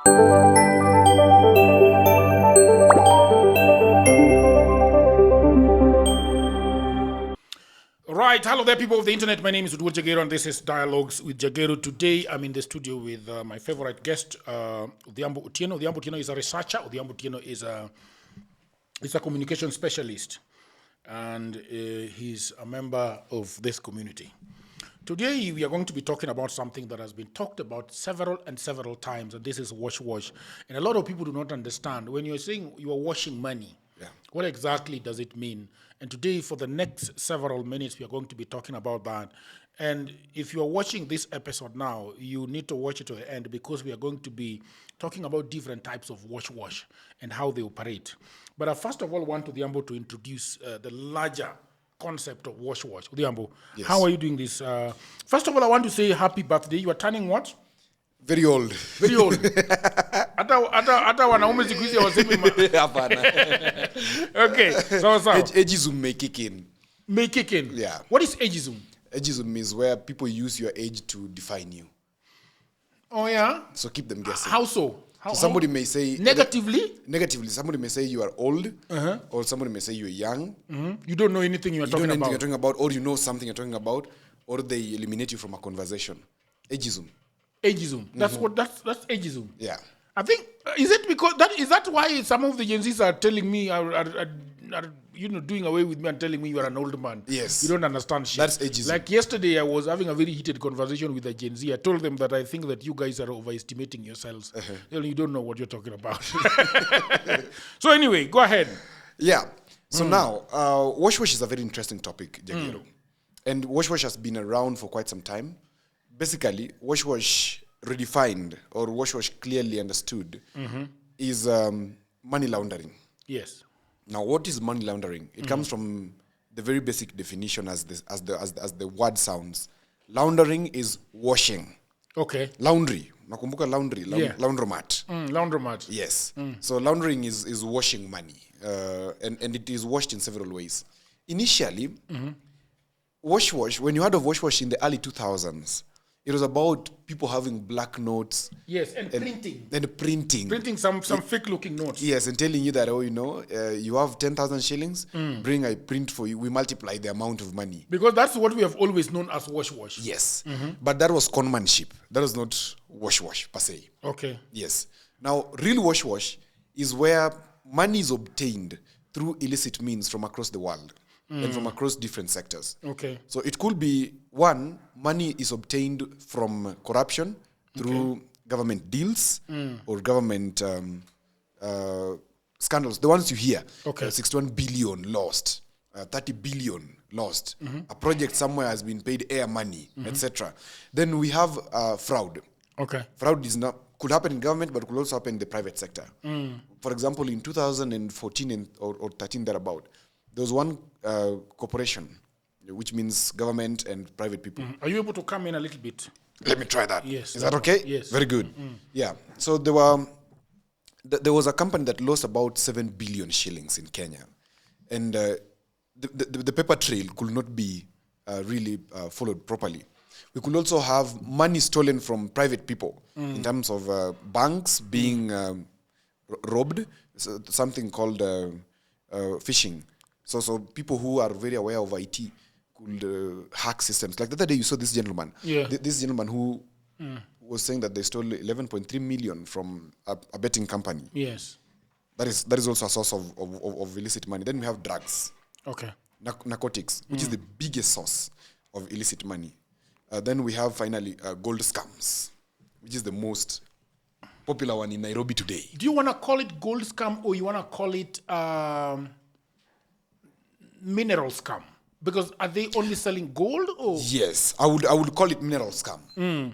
Right, hello there, people of the internet. My name is Jagero, and this is Dialogues with Jagero. Today, I'm in the studio with my favorite guest, Odhiambo Otieno. Odhiambo Otieno is a researcher. Odhiambo Otieno is a communication specialist, and he's a member of this community. Today, we are going to be talking about something that has been talked about several times, and this is wash. And a lot of people do not understand. When you're saying you are washing money, what exactly does it mean? And today, for the next several minutes, we are going to be talking about that. And if you are watching this episode now, you need to watch it to the end, because we are going to be talking about different types of wash and how they operate. But I first of all want Odhiambo to introduce the larger concept of wash. Odhiambo, Yes. How are you doing this? First of all, I want to say happy birthday. You are turning what? Very old. Very old. Hata wanaume siku hizi hawasemi Hapana. Okay, so. Ageism may kick in. May kick in. Yeah. What is ageism? Ageism is where people use your age to define you. Oh yeah. So keep them guessing. How so? So somebody may say negatively. Somebody may say you are old, or somebody may say you are young. You don't know anything you're talking about. You're talking about, or you know something you're talking about, or they eliminate you from a conversation. Ageism. That's that's ageism. Yeah. I think is that why some of the Gen Zs are telling me are doing away with me and telling me you are an old man. Yes. You don't understand shit. That's ageism. Like yesterday, I was having a very heated conversation with a Gen Z. I told them that I think that you guys are overestimating yourselves. You don't know what you're talking about. So anyway, go ahead. Yeah. So now, wash is a very interesting topic, Jagero. And wash has been around for quite some time. Basically, wash redefined, or wash clearly understood, is money laundering. Yes. Now, what is money laundering? It comes from the very basic definition as the word sounds. Laundering is washing. Okay. Laundry. Nakumbuka laundry. Laundromat. Laundromat. Yes. So laundering is washing money. And it is washed in several ways. Initially, wash, when you heard of wash in the early 2000s, it was about people having black notes. Yes, and printing. And printing. Printing some fake-looking notes. Yes, and telling you that, you have 10,000 shillings, bring a print for you. We multiply the amount of money. Because that's what we have always known as wash. Yes. But that was conmanship. That was not wash per se. Okay. Yes. Now, real wash is where money is obtained through illicit means from across the world. And from across different sectors. Okay. So it could be, one, money is obtained from corruption through government deals or government scandals. The ones you hear. Okay. 61 billion lost, 30 billion lost. A project somewhere has been paid air money, etc. Then we have fraud. Okay. Fraud could happen in government, but could also happen in the private sector. For example, in 2014 or 13 thereabout, there was one corporation, which means government and private people. Are you able to come in a little bit? Let me try that. Yes. Is that okay? Yes. Very good. Yeah. So there was a company that lost about 7 billion shillings in Kenya. And the paper trail could not be really followed properly. We could also have money stolen from private people in terms of banks being robbed, something called phishing. So people who are very aware of IT could hack systems. Like the other day, you saw this gentleman. Yeah. This gentleman who was saying that they stole 11.3 million from a betting company. Yes. That is also a source of illicit money. Then we have drugs. Okay. Narcotics, which is the biggest source of illicit money. Then we have finally gold scams, which is the most popular one in Nairobi today. Do you want to call it gold scam, or you want to call it mineral scam? Because are they only selling gold, or? Yes, I would call it mineral scam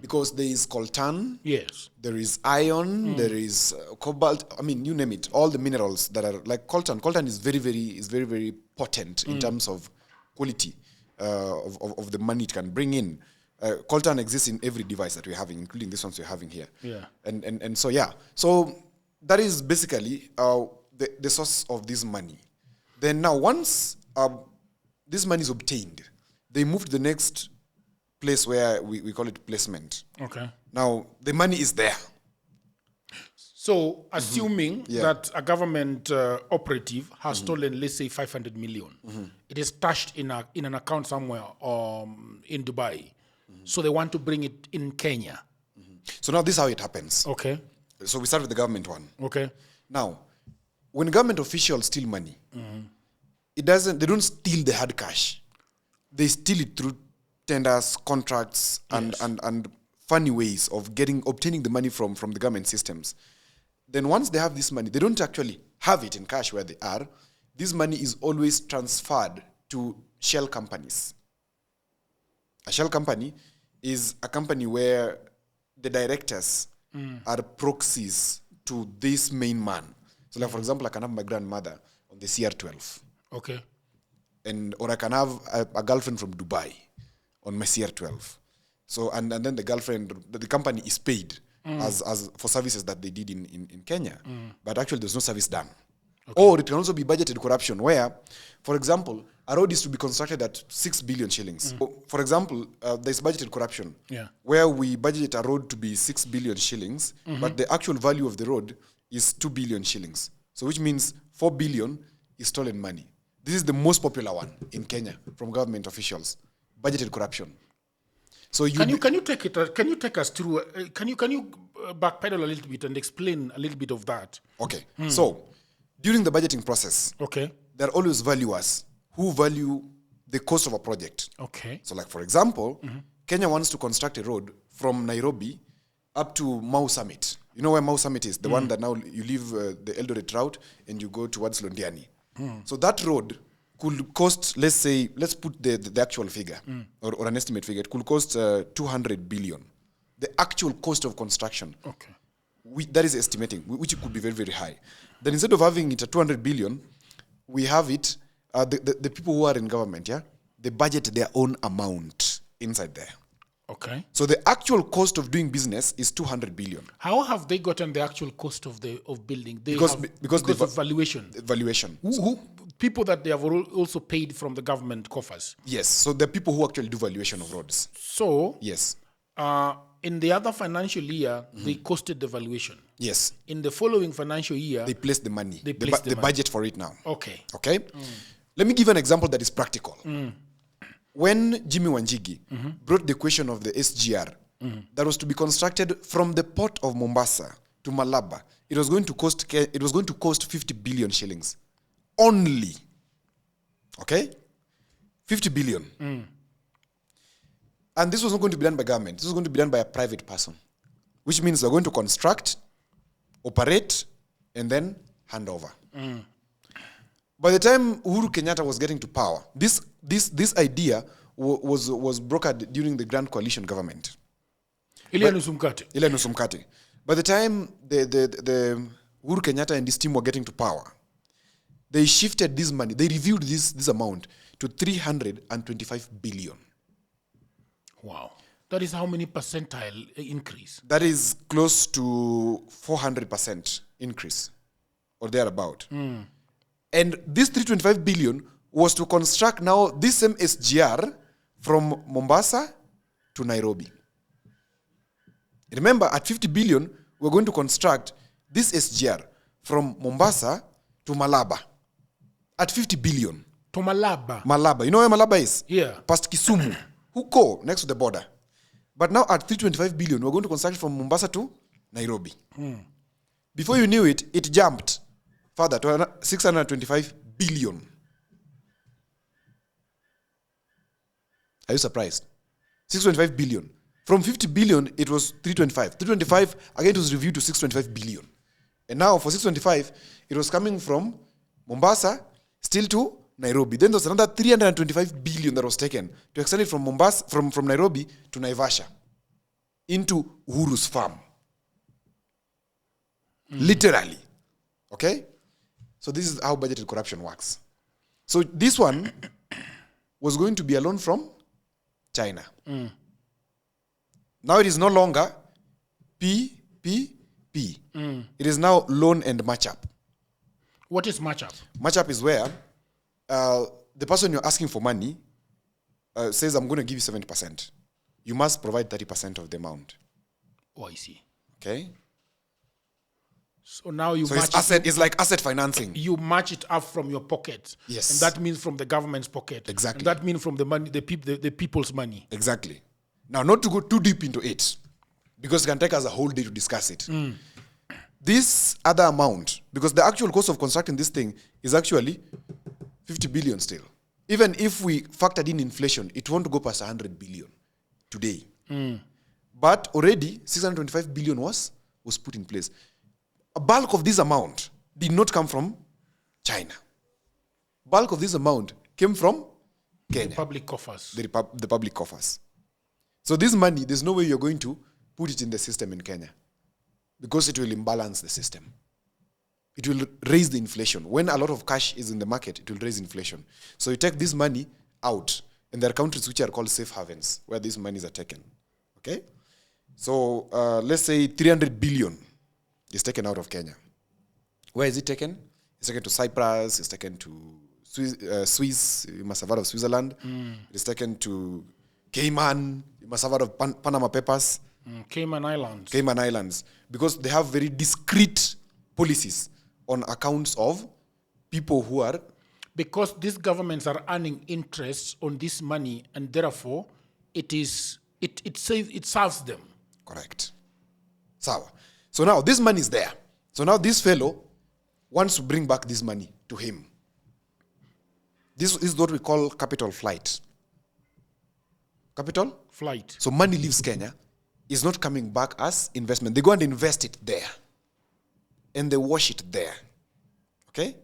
because there is coltan. Yes. There is iron. There is cobalt. I mean, you name it. All the minerals that are like coltan. Coltan is very very potent in terms of quality of the money it can bring in. Coltan exists in every device that we're having, including this ones we're having here. Yeah. And so yeah. So that is basically the source of this money. Then now once this money is obtained, they move to the next place where we call it placement. Okay. Now, the money is there. So, assuming Yeah. that a government operative has stolen, let's say, 500 million, it is stashed in an account somewhere in Dubai. So they want to bring it in Kenya. So now this is how it happens. Okay. So we start with the government one. Okay. Now, when government officials steal money, they don't steal the hard cash. They steal it through tenders, contracts, and funny ways of obtaining the money from the government systems. Then once they have this money, they don't actually have it in cash where they are. This money is always transferred to shell companies. A shell company is a company where the directors are proxies to this main man. So like, for example, I can have my grandmother on the CR12. Okay. Or I can have a girlfriend from Dubai on my CR12. So, and then the company is paid as for services that they did in Kenya. But actually there's no service done. Okay. Or it can also be budgeted corruption where, for example, a road is to be constructed at 6 billion shillings. For example, there's budgeted corruption where we budget a road to be 6 billion shillings, but the actual value of the road is 2 billion shillings. So which means 4 billion is stolen money. This is the most popular one in Kenya from government officials. Budgeted corruption. So can you take us through? Can you backpedal a little bit and explain a little bit of that? Okay. So during the budgeting process, there are always valuers who value the cost of a project. Okay. So like, for example, Kenya wants to construct a road from Nairobi up to Mau Summit. You know where Mau Summit is? The one that now you leave the Eldoret route and you go towards Londiani. So that road could cost, let's put the actual figure or an estimate figure. It could cost 200 billion. The actual cost of construction. Okay. That is estimating, which could be very, very high. Then instead of having it at 200 billion, we have it, the people who are in government, they budget their own amount inside there. Okay. So the actual cost of doing business is 200 billion. How have they gotten the actual cost of building? Because of valuation. Valuation. Who people that they have also paid from the government coffers. Yes. So the people who actually do valuation of roads. So yes. In the other financial year, they costed the valuation. Yes. In the following financial year, they placed the money. They budget for it now. Okay. Okay. Let me give an example that is practical. When Jimmy Wanjigi brought the question of the SGR that was to be constructed from the port of Mombasa to Malaba, it was going to cost 50 billion shillings only. Okay? 50 billion. And this was not going to be done by government. This was going to be done by a private person, which means they're going to construct, operate, and then hand over. By the time Uhuru Kenyatta was getting to power, this idea was brokered during the Grand Coalition government. Ile nusu mkate. By the time the Uhuru Kenyatta and his team were getting to power, they shifted this money. They reviewed this amount to 325 billion. Wow. That is how many percentile increase? That is close to 400% increase or thereabout. And this 325 billion was to construct now this same SGR from Mombasa to Nairobi. Remember, at 50 billion, we're going to construct this SGR from Mombasa to Malaba. At 50 billion. To Malaba? Malaba. You know where Malaba is? Yeah. Past Kisumu. Huko, next to the border. But now at 325 billion, we're going to construct from Mombasa to Nairobi. Before you knew it, it jumped further to 625 billion. Are you surprised? 625 billion. From 50 billion, it was 325. 325, again, it was reviewed to 625 billion. And now for 625, it was coming from Mombasa still to Nairobi. Then there's another 325 billion that was taken to extend it from Mombasa, from Nairobi to Naivasha into Uhuru's farm. Literally. Okay? So this is how budgeted corruption works. So this one was going to be a loan from China. Now it is no longer PPP. It is now loan and match-up. What is match-up? Match-up is where the person you're asking for money says, I'm going to give you 70%. You must provide 30% of the amount. Oh, I see. Okay? So now you So match it's asset is like asset financing. you match it up from your pocket. Yes. And that means from the government's pocket. Exactly. And that means from the money, the people's money. Exactly. Now, not to go too deep into it, because it can take us a whole day to discuss it. This other amount, because the actual cost of constructing this thing is actually 50 billion still. Even if we factored in inflation, it won't go past 100 billion today. But already 625 billion was put in place. A bulk of this amount did not come from China. Bulk of this amount came from Kenya. Public coffers. The public coffers. So this money, there's no way you're going to put it in the system in Kenya, because it will imbalance the system. It will raise the inflation. When a lot of cash is in the market, it will raise inflation. So you take this money out, and there are countries which are called safe havens, where these monies are taken. Okay? So let's say 300 billion is taken out of Kenya. Where is it taken? It's taken to Cyprus, it's taken to Swiss, you must have heard of Switzerland. It's taken to Cayman, you must have heard of Panama Papers. Cayman Islands. Cayman Islands. Because they have very discreet policies on accounts of people who are... Because these governments are earning interest on this money, and therefore it serves them. Correct. So now this money is there. So now this fellow wants to bring back this money to him. This is what we call capital flight. Capital? Flight. So money leaves Kenya, is not coming back as investment. They go and invest it there. And they wash it there. Okay?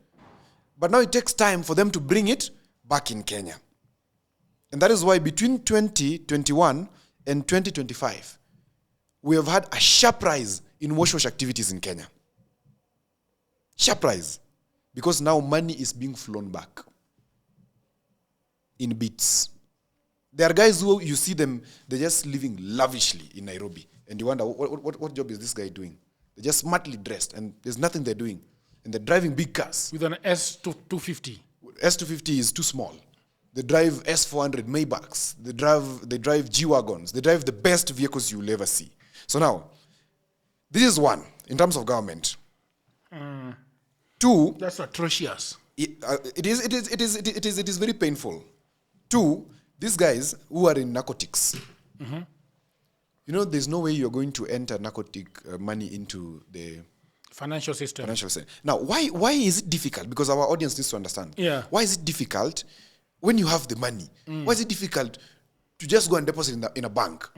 But now it takes time for them to bring it back in Kenya. And that is why between 2021 and 2025, we have had a sharp rise in wash activities in Kenya. Sharp rise. Because now money is being flown back in bits. There are guys who you see them, they're just living lavishly in Nairobi. And you wonder, what job is this guy doing? They're just smartly dressed and there's nothing they're doing. And they're driving big cars. With an S250. S250 is too small. They drive S400 Maybachs. They drive G-Wagons. They drive the best vehicles you will ever see. So now, this is one, in terms of government. Two, that's atrocious. It is very painful. Two, these guys who are in narcotics, you know, there's no way you're going to enter narcotic money into the financial system. Now, why is it difficult? Because our audience needs to understand. Yeah. Why is it difficult when you have the money? Why is it difficult to just go and deposit in a bank?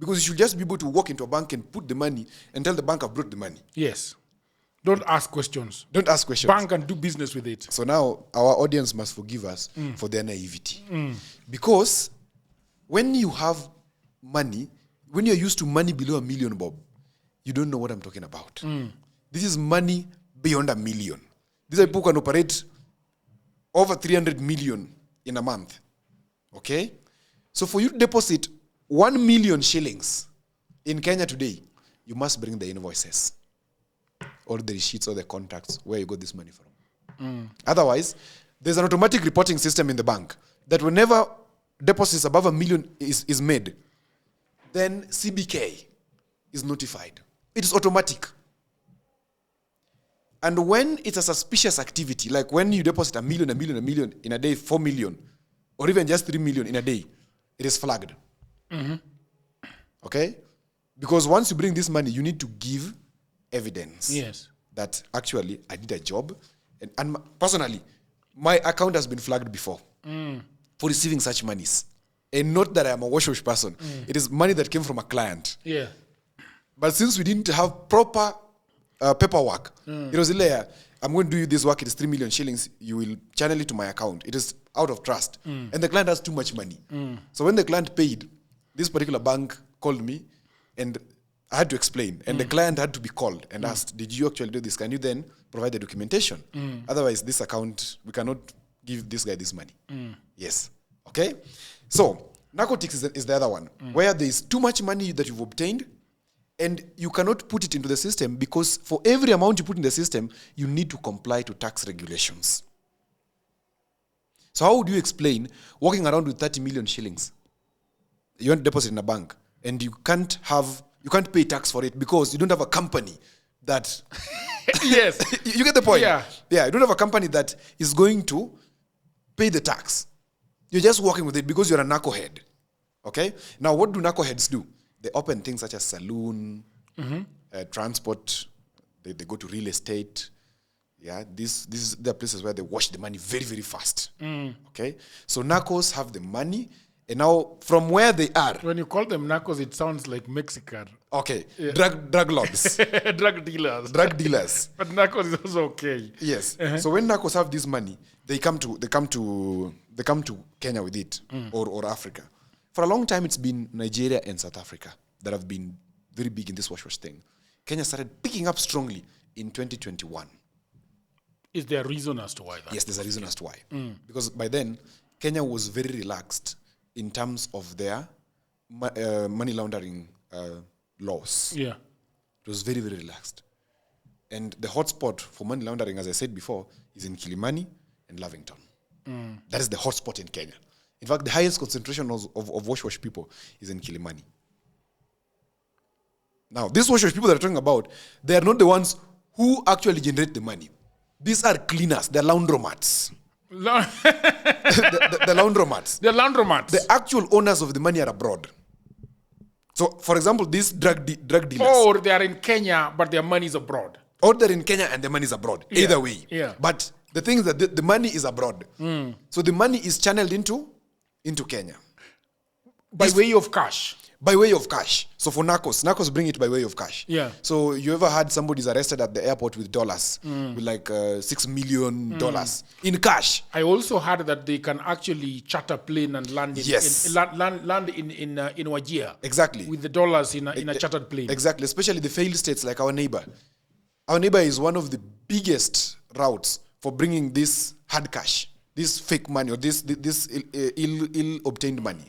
Because you should just be able to walk into a bank and put the money and tell the bank I've brought the money. Yes. Don't ask questions. Don't ask questions. Bank and do business with it. So now our audience must forgive us for their naivety. Because when you have money, when you're used to money below $1 million, Bob, you don't know what I'm talking about. This is money beyond $1 million. These are people who can operate over 300 million in a month. Okay? So for you to deposit 1 million shillings in Kenya today, you must bring the invoices or the receipts or the contracts where you got this money from. Otherwise, there's an automatic reporting system in the bank that whenever deposits above $1 million is made, then CBK is notified. It is automatic. And when it's a suspicious activity, like when you deposit $1 million in a day, 4 million, or even just 3 million in a day, it is flagged. Okay? Because once you bring this money, you need to give evidence. Yes. That actually I did a job. And personally, my account has been flagged before for receiving such monies. And not that I am a wash person. It is money that came from a client. Yeah. But since we didn't have proper paperwork, it was like, I'm going to do you this work, it is 3 million shillings, you will channel it to my account. It is out of trust. And the client has too much money. So when the client paid, this particular bank called me and I had to explain. And the client had to be called and asked, did you actually do this? Can you then provide the documentation? Otherwise, this account, we cannot give this guy this money. Yes. Okay? So, narcotics is the other one, where there is too much money that you've obtained and you cannot put it into the system because for every amount you put in the system, you need to comply to tax regulations. So how would you explain walking around with 30 million shillings? You want to deposit in a bank and you can't pay tax for it because you don't have a company that Yes. You get the point? Yeah. Yeah, you don't have a company that is going to pay the tax. You're just working with it because you're a narco head. Okay? Now, what do narco heads do? They open things such as saloon, transport. They go to real estate. Yeah, these are places where they wash the money very, very fast. Okay? So narcos have the money. And now, from where they are... When you call them narcos, it sounds like Mexican. Okay. Yeah. Drug lords. Drug dealers. Drug dealers. But narcos is also okay. Yes. So when narcos have this money, they come to Kenya with it, or Africa. For a long time, it's been Nigeria and South Africa that have been very big in this wash thing. Kenya started picking up strongly in 2021. Is there a reason as to why that? Yes, there's a reason as to why. Because by then, Kenya was very relaxed in terms of their money laundering laws. Yeah. It was very, very relaxed. And the hotspot for money laundering, as I said before, is in Kilimani and Lavington. That is the hotspot in Kenya. In fact, the highest concentration of wash people is in Kilimani. Now, these wash people that are talking about, they are not the ones who actually generate the money. These are cleaners. They're laundromats. the laundromats. They're laundromats. The actual owners of the money are abroad. So, for example, these drug dealers. Or they are in Kenya, but their money is abroad. Or they're in Kenya and the money is abroad. Yeah. Either way. Yeah. But the thing is that the money is abroad. So the money is channeled into Kenya. By way of cash. By way of cash. So for narcos bring it by way of cash. Yeah. So you ever had somebody's arrested at the airport with dollars, with like $6 million in cash? I also heard that they can actually charter plane and land in land in Wajir. Exactly. With the dollars in a chartered plane. Exactly. Especially the failed states like our neighbor. Our neighbor is one of the biggest routes for bringing this hard cash, this fake money, or this ill obtained money.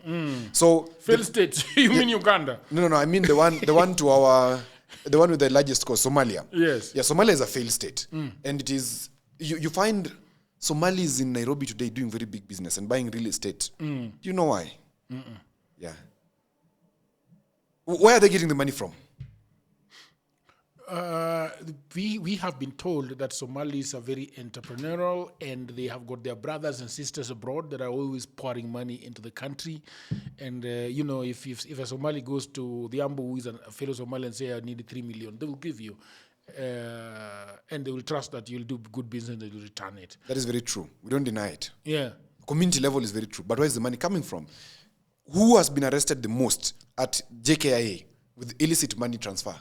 So failed states. You mean Uganda? No. I mean the one the one with the largest coast, Somalia. Yes. Yeah, Somalia is a failed state, and it is you find Somalis in Nairobi today doing very big business and buying real estate. Do you know why? Yeah. Where are they getting the money from? We have been told that Somalis are very entrepreneurial and they have got their brothers and sisters abroad that are always pouring money into the country. And, if a Somali goes to the Odhiambo, who is a fellow Somali, and say, I need 3 million, they will give you. And they will trust that you'll do good business and they'll return it. That is very true. We don't deny it. Yeah. Community level is very true. But where is the money coming from? Who has been arrested the most at JKIA with illicit money transfer?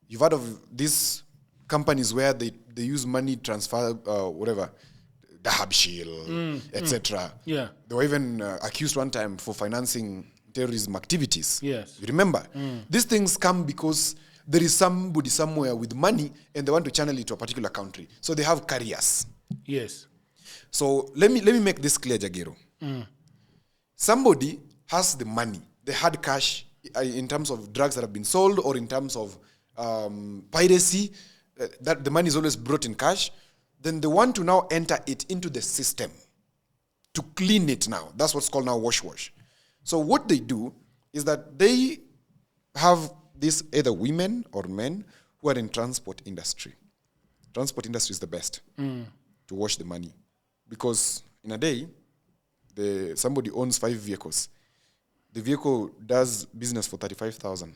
You've heard of these companies where they use money transfer, whatever, Dahabshil, etc. Yeah. They were even accused one time for financing terrorism activities. Yes. You remember? These things come because there is somebody somewhere with money and they want to channel it to a particular country. So they have carriers. Yes. So let me make this clear, Jagero. Somebody has the money, the hard cash, in terms of drugs that have been sold or in terms of piracy, that the money is always brought in cash. Then they want to now enter it into the system to clean it now. That's what's called now wash. So what they do is that they have these either women or men who are in transport industry. Transport industry is the best to wash the money. Because in a day, somebody owns 5 vehicles. The vehicle does business for 35,000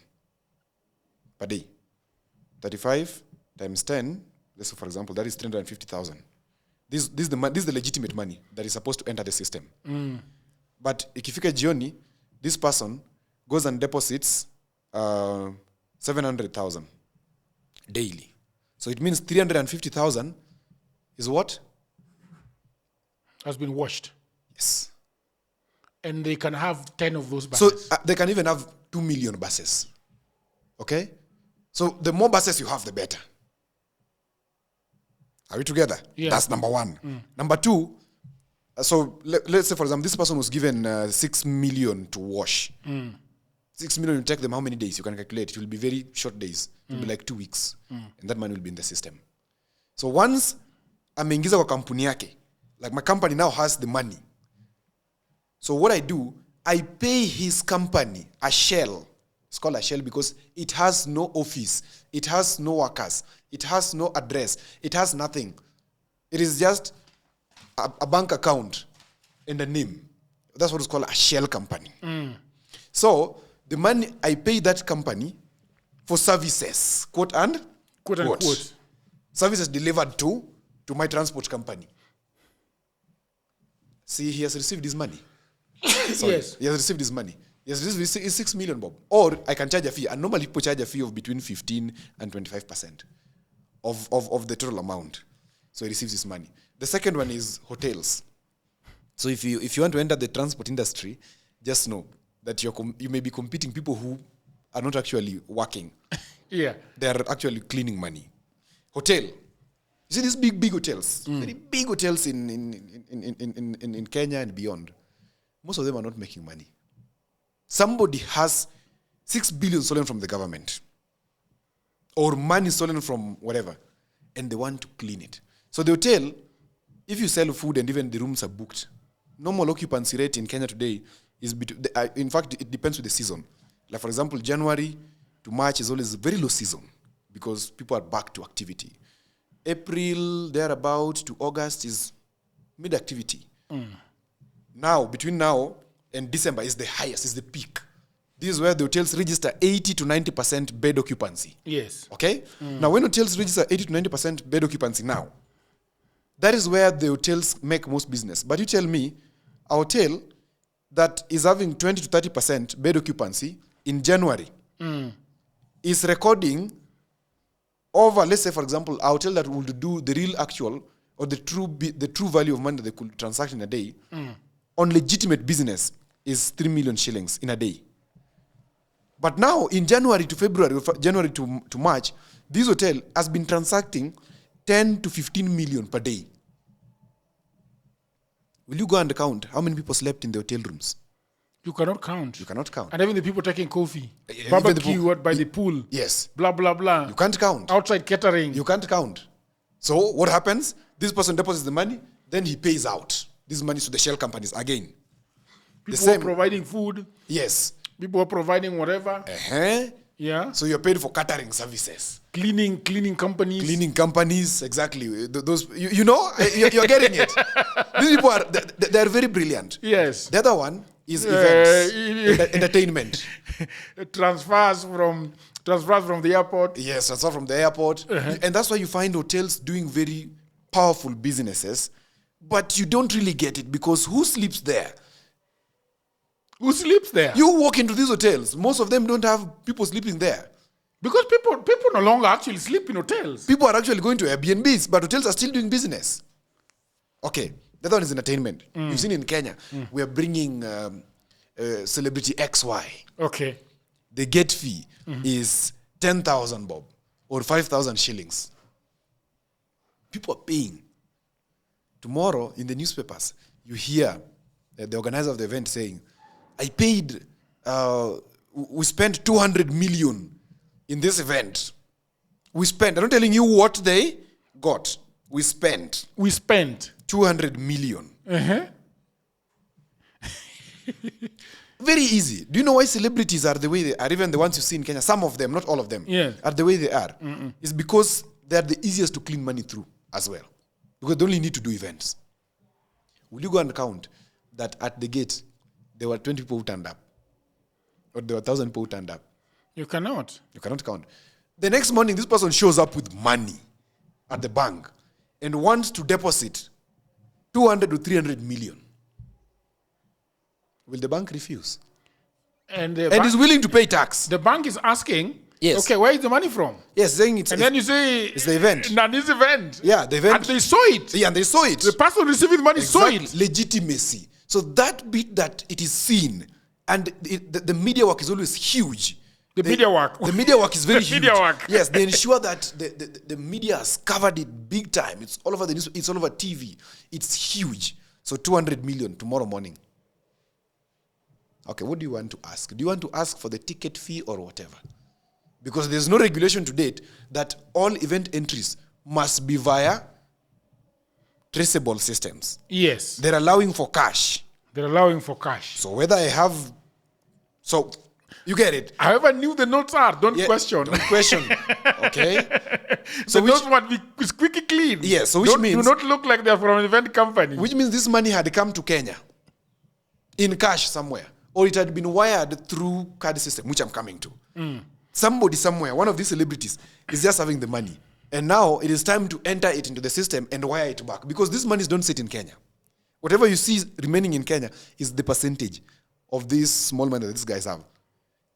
per day. 35 times 10, let's say for example, that is 350,000. This is the legitimate money that is supposed to enter the system. But ikifika jioni, this person goes and deposits 700,000 daily. So it means 350,000 is what? Has been washed. Yes. And they can have 10 of those buses. So they can even have 2 million buses. Okay? So the more buses you have, the better. Are we together? Yeah. That's number one. Number two, so let's say, for example, this person was given 6 million to wash. 6 million will take them how many days? You can calculate. It will be very short days. It will be like 2 weeks. And that money will be in the system. So once ameingiza kwa kampuni yake, like my company now has the money. So what I do, I pay his company a shell. It's called a shell because it has no office. It has no workers. It has no address. It has nothing. It is just a bank account and a name. That's what is called a shell company. So the money I pay that company for services, quote unquote. Services delivered to my transport company. See, he has received his money. Yes. He has received his money. He has received 6 million, Bob. Or I can charge a fee. And normally people charge a fee of between 15 and 25% of the total amount. So he receives his money. The second one is hotels. So if you want to enter the transport industry, just know that you may be competing people who are not actually working. Yeah. They are actually cleaning money. Hotel. You see these big hotels, very big hotels in Kenya and beyond. Most of them are not making money. Somebody has 6 billion stolen from the government or money stolen from whatever, and they want to clean it. So the hotel, if you sell food and even the rooms are booked, normal occupancy rate in Kenya today is in fact, it depends with the season. Like for example, January to March is always a very low season because people are back to activity. April, thereabout, to August is mid-activity. Now, between now and December is the highest, is the peak. This is where the hotels register 80 to 90% bed occupancy. Yes. Okay? Now, when hotels register 80 to 90% bed occupancy now, that is where the hotels make most business. But you tell me, a hotel that is having 20 to 30% bed occupancy in January is recording over, let's say, for example, a hotel that would do the real actual or the true value of money that they could transact in a day on legitimate business is 3 million shillings in a day. But now, in January to February, or January to March, this hotel has been transacting 10 to 15 million per day. Will you go and count how many people slept in the hotel rooms? You cannot count. You cannot count. And even the people taking coffee, Even barbecue by the pool. Yes. Blah, blah, blah. You can't count. Outside catering. You can't count. So what happens? This person deposits the money, then he pays out this money to the shell companies again. People are providing food. Yes. People are providing whatever. Yeah. So you're paid for catering services. Cleaning companies. Cleaning companies, exactly. Those, you know, you're getting it. These people are, they're very brilliant. Yes. The other one is events, entertainment. Transfers from the airport. Yes, transfer from the airport. And that's why you find hotels doing very powerful businesses, but you don't really get it because who sleeps there? Who sleeps there? You walk into these hotels, most of them don't have people sleeping there. Because people no longer actually sleep in hotels. People are actually going to Airbnbs, but hotels are still doing business. Okay, the other one is entertainment. You've seen in Kenya, we are bringing celebrity XY. Okay. The gate fee is 10,000 bob or 5,000 shillings. People are paying. Tomorrow in the newspapers, you hear the organizer of the event saying, I paid, we spent 200 million in this event. I'm not telling you what they got. We spent 200 million. Very easy. Do you know why celebrities are the way they are? Even the ones you see in Kenya, some of them, not all of them, are the way they are. It's because they are the easiest to clean money through as well. Because they only need to do events. Will you go and count that at the gate, there were 20 people who turned up? Or there were 1,000 people who turned up? You cannot. You cannot count. The next morning, this person shows up with money at the bank and wants to deposit 200 to 300 million. Will the bank refuse? And is willing to pay tax. The bank is asking, yes, okay, where is the money from? Yes, saying it's... And then you say... It's the event. This event. Yeah, the event. And they saw it. Yeah, and they saw it. The person receiving the money saw it. Legitimacy. So that bit that it is seen, and the media work is always huge. The media work is very huge. Media work. Yes, they ensure that the media has covered it big time. It's all over the news. It's all over TV. It's huge. So 200 million tomorrow morning. Okay, what do you want to ask? Do you want to ask for the ticket fee or whatever? Because there's no regulation to date that all event entries must be via traceable systems. Yes. They're allowing for cash. They're allowing for cash. So whether I have... So You get it? However new the notes are, don't question. Don't question. Okay? So the notes must be squeaky clean. Yes, so which means... Do not look like they're from an event company. Which means this money had come to Kenya in cash somewhere. Or it had been wired through card system, which I'm coming to. Somebody somewhere, one of these celebrities, is just having the money. And now it is time to enter it into the system and wire it back. Because these monies don't sit in Kenya. Whatever you see remaining in Kenya is the percentage of this small money that these guys have.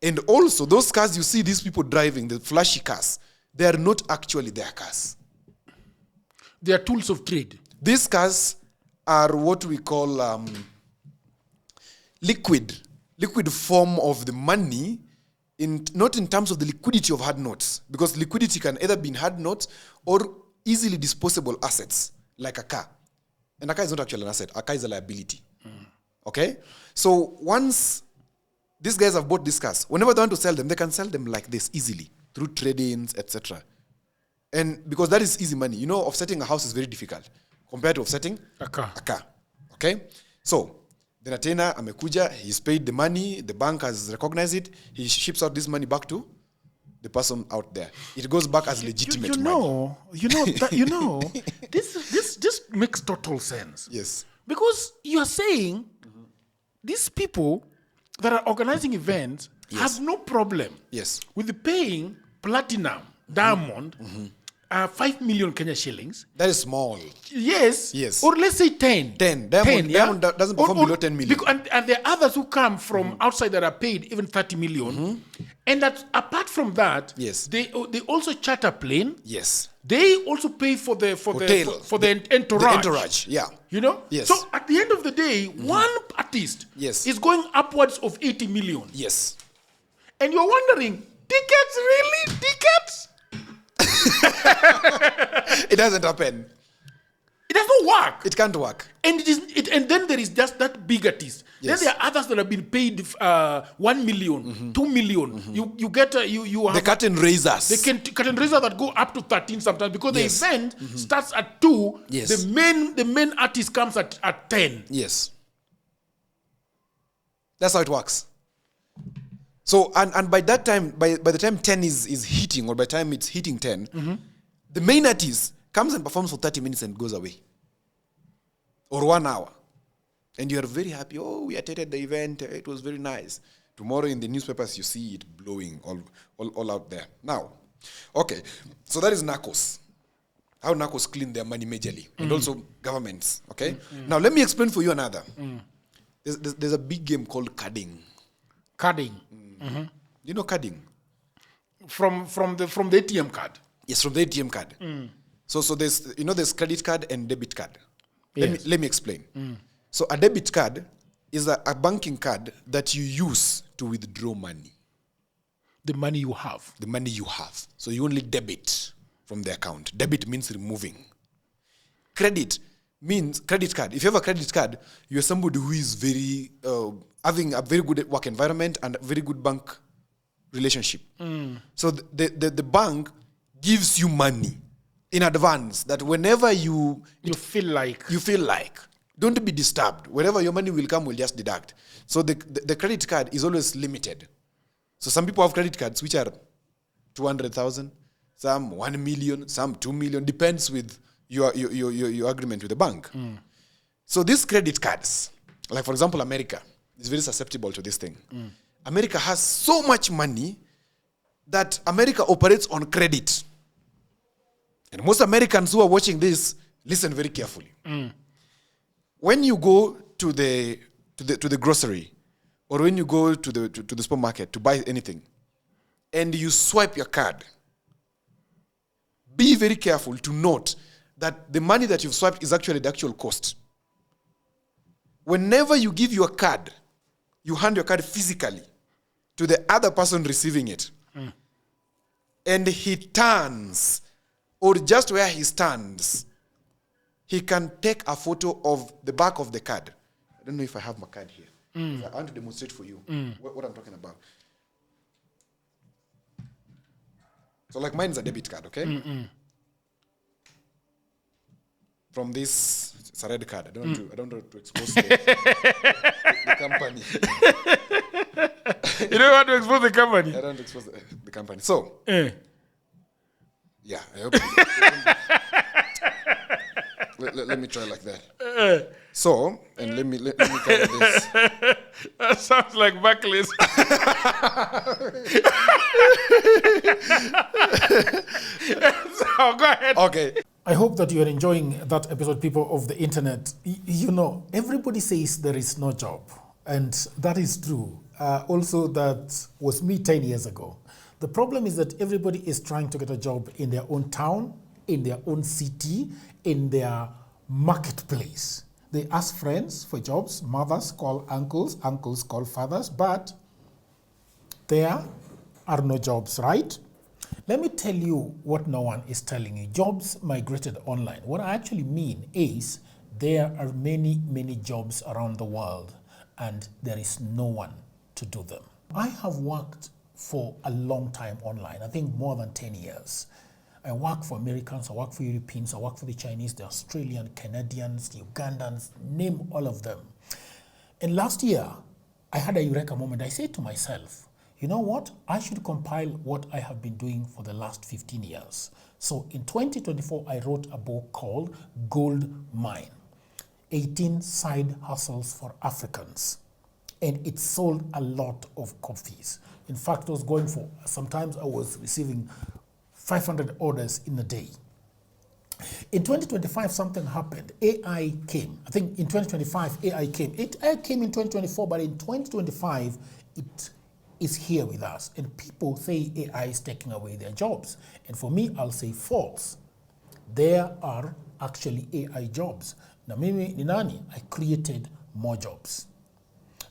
And also, those cars you see these people driving, the flashy cars, they are not actually their cars. They are tools of trade. These cars are what we call liquid form of the money, not in terms of the liquidity of hard notes, because liquidity can either be in hard notes or easily disposable assets, like a car. And a car is not actually an asset. A car is a liability. Okay? So once these guys have bought these cars, whenever they want to sell them, they can sell them like this easily, through trade-ins, etc. And because that is easy money. You know, offsetting a house is very difficult compared to offsetting a car. Okay? So, then Atena amekuja, he's paid the money, the bank has recognized it, he ships out this money back to the person out there. It goes back as legitimate money. This makes total sense. Yes. Because you are saying these people that are organizing events have no problem with paying platinum, diamond, 5 million Kenya shillings. That is small. Yes. Or let's say 10. 10. Diamond doesn't perform below 10 million. And there are others who come from outside that are paid even 30 million. And that apart from that, they also charter a plane. Yes. They also pay for the entourage. The entourage, yeah. You know? Yes. So at the end of the day, one artist is going upwards of 80 million. Yes. And you're wondering, tickets, really? Tickets? It doesn't happen. It does not work. It can't work. And and then there is just that big artist. Then there are others that have been paid 1 million, 2 million. You get you have the curtain raisers. The curtain raisers that go up to 13 sometimes because the event starts at 2. Yes. The main artist comes at 10. Yes. That's how it works. So and by that time, by the time 10 is hitting, or by the time it's hitting 10, the main artist comes and performs for 30 minutes and goes away. Or 1 hour. And you are very happy. Oh, we attended the event. It was very nice. Tomorrow in the newspapers, you see it blowing all out there. Now, okay. So that is narcos. How narcos clean their money majorly. And also governments. Okay? Now, let me explain for you another. There's a big game called carding. Carding. You know carding? From the ATM card. Yes, from the ATM card. So there's credit card and debit card. Let me explain. So a debit card is a banking card that you use to withdraw money. The money you have. The money you have. So you only debit from the account. Debit means removing. Credit means credit card. If you have a credit card, you're somebody who is very having a very good work environment and a very good bank relationship. So the bank gives you money in advance that whenever you feel like, don't be disturbed. Wherever your money will come, we'll just deduct. So the credit card is always limited. So some people have credit cards which are 200,000, some 1 million, some 2 million, depends with your agreement with the bank. So these credit cards, like for example, America is very susceptible to this thing. America has so much money that America operates on credit. And most Americans who are watching this, listen very carefully. When you go to the grocery, or when you go to the supermarket to buy anything, and you swipe your card, be very careful to note that the money that you've swiped is actually the actual cost. Whenever you give your card, you hand your card physically to the other person receiving it. And he turns, or just where he stands, he can take a photo of the back of the card. I don't know if I have my card here. I want to demonstrate for you what I'm talking about. So like mine is a debit card, okay? From this, it's a red card. I don't want to expose the company. You don't want to expose the company. I don't expose the company. So, yeah, I hope. let me try like that. So, and let me cover this. That sounds like Barclays. So go ahead. Okay. I hope that you are enjoying that episode, people of the internet. You know, everybody says there is no job, and that is true. Also, that was me 10 years ago. The problem is that everybody is trying to get a job in their own town, in their own city, in their marketplace. They ask friends for jobs, mothers call uncles, uncles call fathers, but there are no jobs, right? Let me tell you what no one is telling you. Jobs migrated online. What I actually mean is there are many, many jobs around the world and there is no one to do them. I have worked for a long time online, I think more than 10 years. I work for Americans, I work for Europeans, I work for the Chinese, the Australian, Canadians, the Ugandans, name all of them. And last year, I had a eureka moment. I said to myself, you know what? I should compile what I have been doing for the last 15 years. So in 2024, I wrote a book called Gold Mine, 18 Side Hustles for Africans. And it sold a lot of copies. In fact, I was going for, sometimes I was receiving 500 orders in a day. In 2025, something happened. AI came. I think in 2025, AI came. AI came in 2024, but in 2025, it is here with us. And people say AI is taking away their jobs. And for me, I'll say false. There are actually AI jobs. Na mimi ni nani? I created more jobs.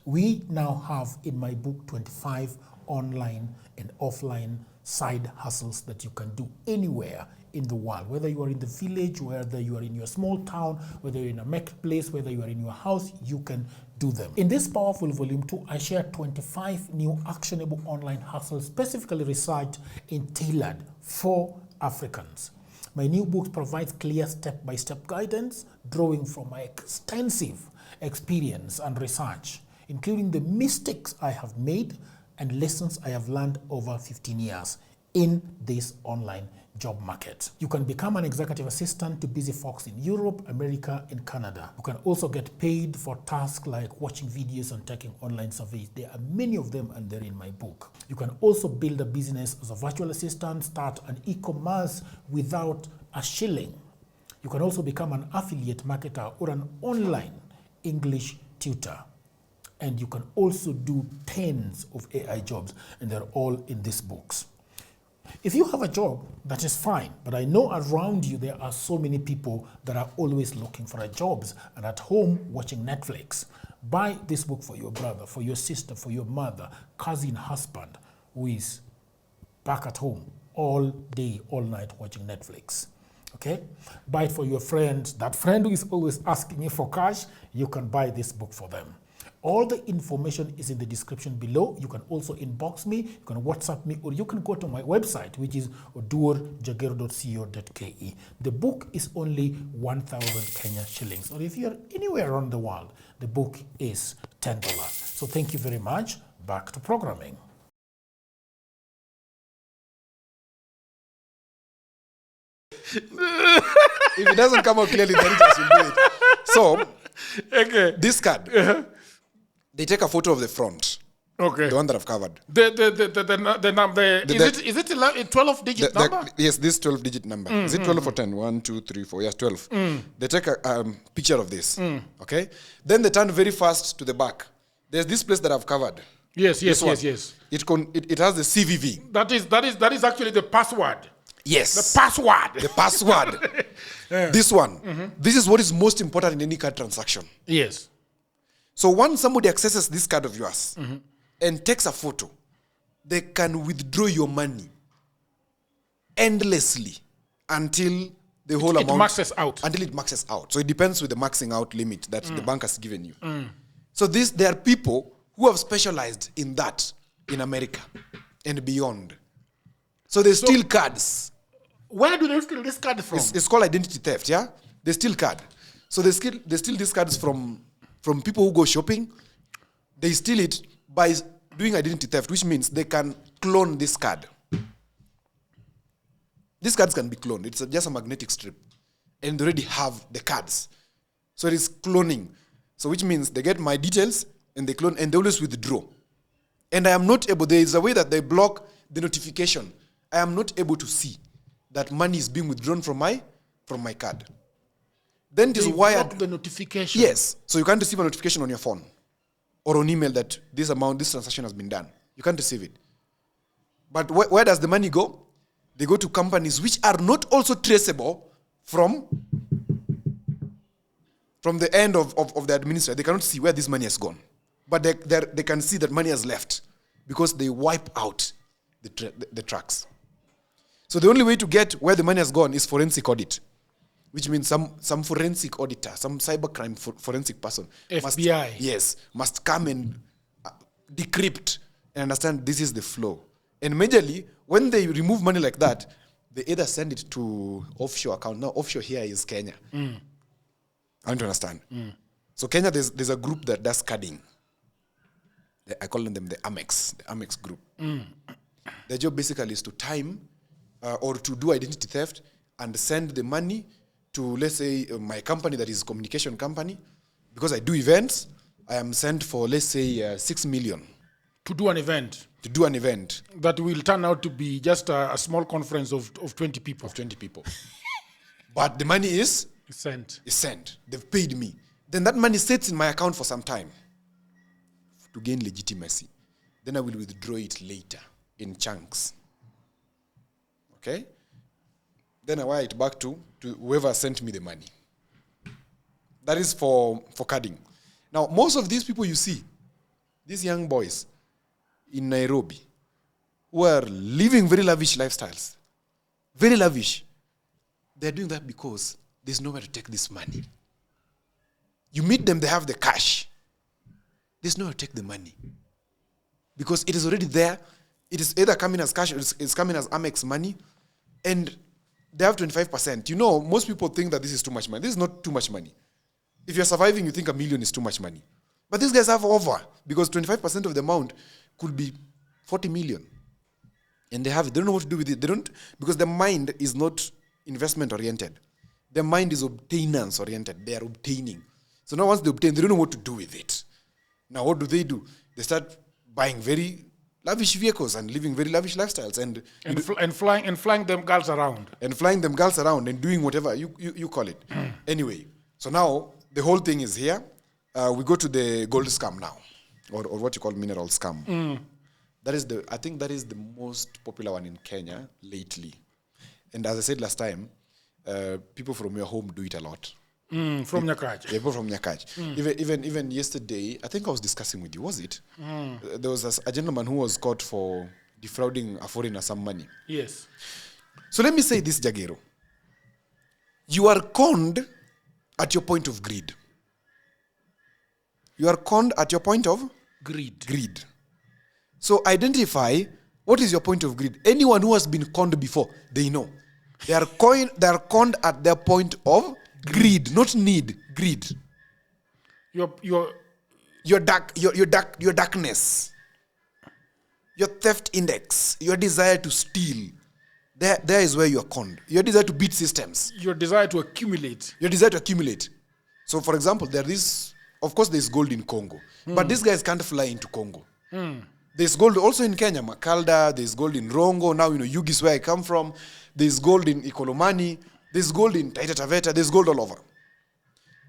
We now have in my book 25 online and offline side hustles that you can do anywhere in the world, whether you are in the village, whether you are in your small town, whether you're in a marketplace, whether you are in your house, you can do them. In this powerful volume 2, I share 25 new actionable online hustles specifically researched and tailored for Africans. My new book provides clear step-by-step guidance, drawing from my extensive experience and research, including the mistakes I have made and lessons I have learned over 15 years in this online job market. You can become an executive assistant to busy folks in Europe, America, and Canada. You can also get paid for tasks like watching videos and taking online surveys. There are many of them and they're in my book. You can also build a business as a virtual assistant, start an e-commerce without a shilling. You can also become an affiliate marketer or an online English tutor. And you can also do tens of AI jobs, and they're all in these books. If you have a job, that is fine, but I know around you there are so many people that are always looking for jobs and at home watching Netflix. Buy this book for your brother, for your sister, for your mother, cousin, husband, who is back at home all day, all night watching Netflix. Okay? Buy it for your friend, that friend who is always asking you for cash, you can buy this book for them. All the information is in the description below. You can also inbox me, you can WhatsApp me, or you can go to my website, which is jagero.co.ke. The book is only 1,000 Kenya shillings. Or if you're anywhere around the world, the book is $10. So thank you very much. Back to programming. If it doesn't come out clearly, then it will do it. So, Okay. this card, they take a photo of the front, Okay. the one that I've covered. The number. Is it a 12-digit number? Yes, this 12-digit number. Is it 12 or 10? 1, 2, 3, 4. Yes, 12. They take a picture of this. Okay? Then they turn very fast to the back. There's this place that I've covered. Yes. It has the CVV. That is actually the password. Yes. The password. The password. This one. This is what is most important in any card transaction. Yes. So once somebody accesses this card of yours and takes a photo, they can withdraw your money endlessly until the whole amount maxes out. Until it maxes out. So it depends with the maxing out limit that the bank has given you. So there are people who have specialized in that in America and beyond. So they steal cards. Where do they steal this card from? It's called identity theft, yeah? They steal card. So they steal these cards from people who go shopping. They steal it by doing identity theft, which means they can clone this card. These cards can be cloned. It's just a magnetic strip. And they already have the cards. So it is cloning. So which means they get my details and they clone and they always withdraw. And I am not able, there is a way that they block the notification. I am not able to see that money is being withdrawn from my card. Then it is wired. Block the notification. Yes. So you can't receive a notification on your phone or on email that this transaction has been done. You can't receive it. But where does the money go? They go to companies which are not also traceable from the end of the administrator. They cannot see where this money has gone. But they can see that money has left because they wipe out the tracks. So the only way to get where the money has gone is forensic audit, which means some forensic auditor, some cybercrime forensic person. FBI. Must come and decrypt and understand this is the flow. And majorly, when they remove money like that, they either send it to offshore account. Now, offshore here is Kenya. I want to understand. So Kenya, there's a group that does carding. I call them the Amex group. Their job basically is to time or to do identity theft and send the money to, let's say, my company that is a communication company. Because I do events, I am sent for, let's say, 6 million. To do an event. That will turn out to be just a small conference of 20 people. But the money is sent. They've paid me. Then that money sits in my account for some time to gain legitimacy. Then I will withdraw it later in chunks. Okay? Then I wire it back to whoever sent me the money. That is for carding. Now, most of these people you see, these young boys in Nairobi, who are living very lavish lifestyles, very lavish, they're doing that because there's nowhere to take this money. You meet them, they have the cash. There's nowhere to take the money. Because it is already there. It is either coming as cash or it's coming as Amex money. And they have 25%. You know, most people think that this is too much money. This is not too much money. If you're surviving, you think $1 million is too much money. But these guys have over, because 25% of the amount could be 40 million. And they don't know what to do with it. They don't, because their mind is not investment oriented. Their mind is obtainance oriented. They are obtaining. So now once they obtain, they don't know what to do with it. Now what do? They start buying very lavish vehicles and living very lavish lifestyles and flying them girls around. And doing whatever you call it. Anyway, so now the whole thing is here. We go to the gold scam now, or what you call mineral scam. I think that is the most popular one in Kenya lately. And as I said last time, people from your home do it a lot. From Nyakach. Yeah, people from Nyakach. Even yesterday, I think I was discussing with you, was it? There was a gentleman who was caught for defrauding a foreigner some money. Yes. So let me say this, Jagero. You are conned at your point of greed. You are conned at your point of greed. So identify what is your point of greed. Anyone who has been conned before, they know. They are conned at their point of greed, not need. Greed. Your darkness, your theft index, your desire to steal. There is where you are conned. Your desire to beat systems. Your desire to accumulate. So, for example, there's gold in Congo, but these guys can't fly into Congo. There's gold also in Kenya, Makalda. There's gold in Rongo. Now, Yugi is where I come from. There's gold in Ikolomani. There's gold in Taita Taveta. There's gold all over.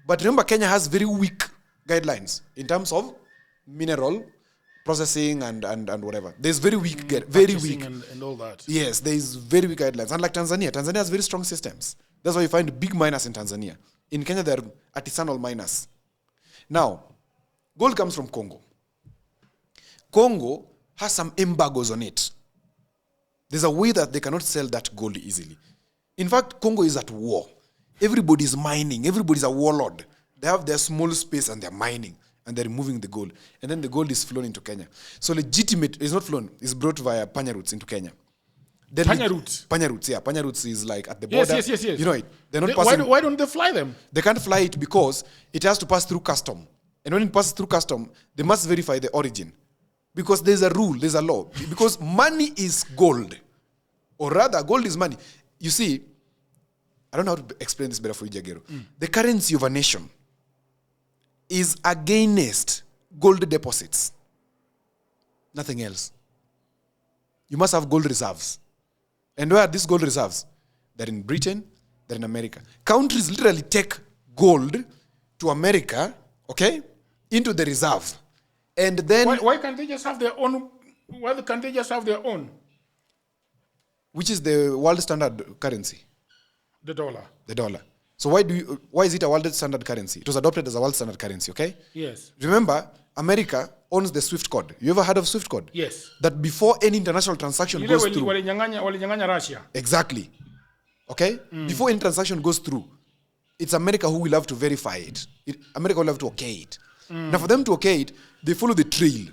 But remember, Kenya has very weak guidelines in terms of mineral processing and whatever. There's very weak, very weak. And all that. Yes, there's very weak guidelines. Unlike Tanzania. Tanzania has very strong systems. That's why you find big miners in Tanzania. In Kenya, they're artisanal miners. Now, gold comes from Congo. Congo has some embargoes on it. There's a way that they cannot sell that gold easily. In fact, Congo is at war. Everybody's mining. Everybody's a warlord. They have their small space and they're mining and they're removing the gold. And then the gold is flown into Kenya. So legitimate, it's not flown, it's brought via panya routes into Kenya. Panya routes? Panya routes, yeah. Panya routes is like at the border. Yes. You know it. They're not passing. Why don't they fly them? They can't fly it because it has to pass through custom. And when it passes through custom, they must verify the origin. Because there's a rule, there's a law. Because money is gold. Or rather, gold is money. You see, I don't know how to explain this better for you, Jagero. The currency of a nation is against gold deposits. Nothing else. You must have gold reserves. And where are these gold reserves? They're in Britain, they're in America. Countries literally take gold to America, okay, into the reserve. And then... Why can't they just have their own? Why can't they just have their own? Which is the world standard currency? The dollar. The dollar. So why is it a world standard currency? It was adopted as a world standard currency, okay? Yes. Remember, America owns the SWIFT code. You ever heard of SWIFT code? Yes. That before any international transaction goes through. Walinyang'anya Russia. Exactly. Okay? Before any transaction goes through, it's America who will have to verify it. America will have to okay it. Now for them to okay it, they follow the trail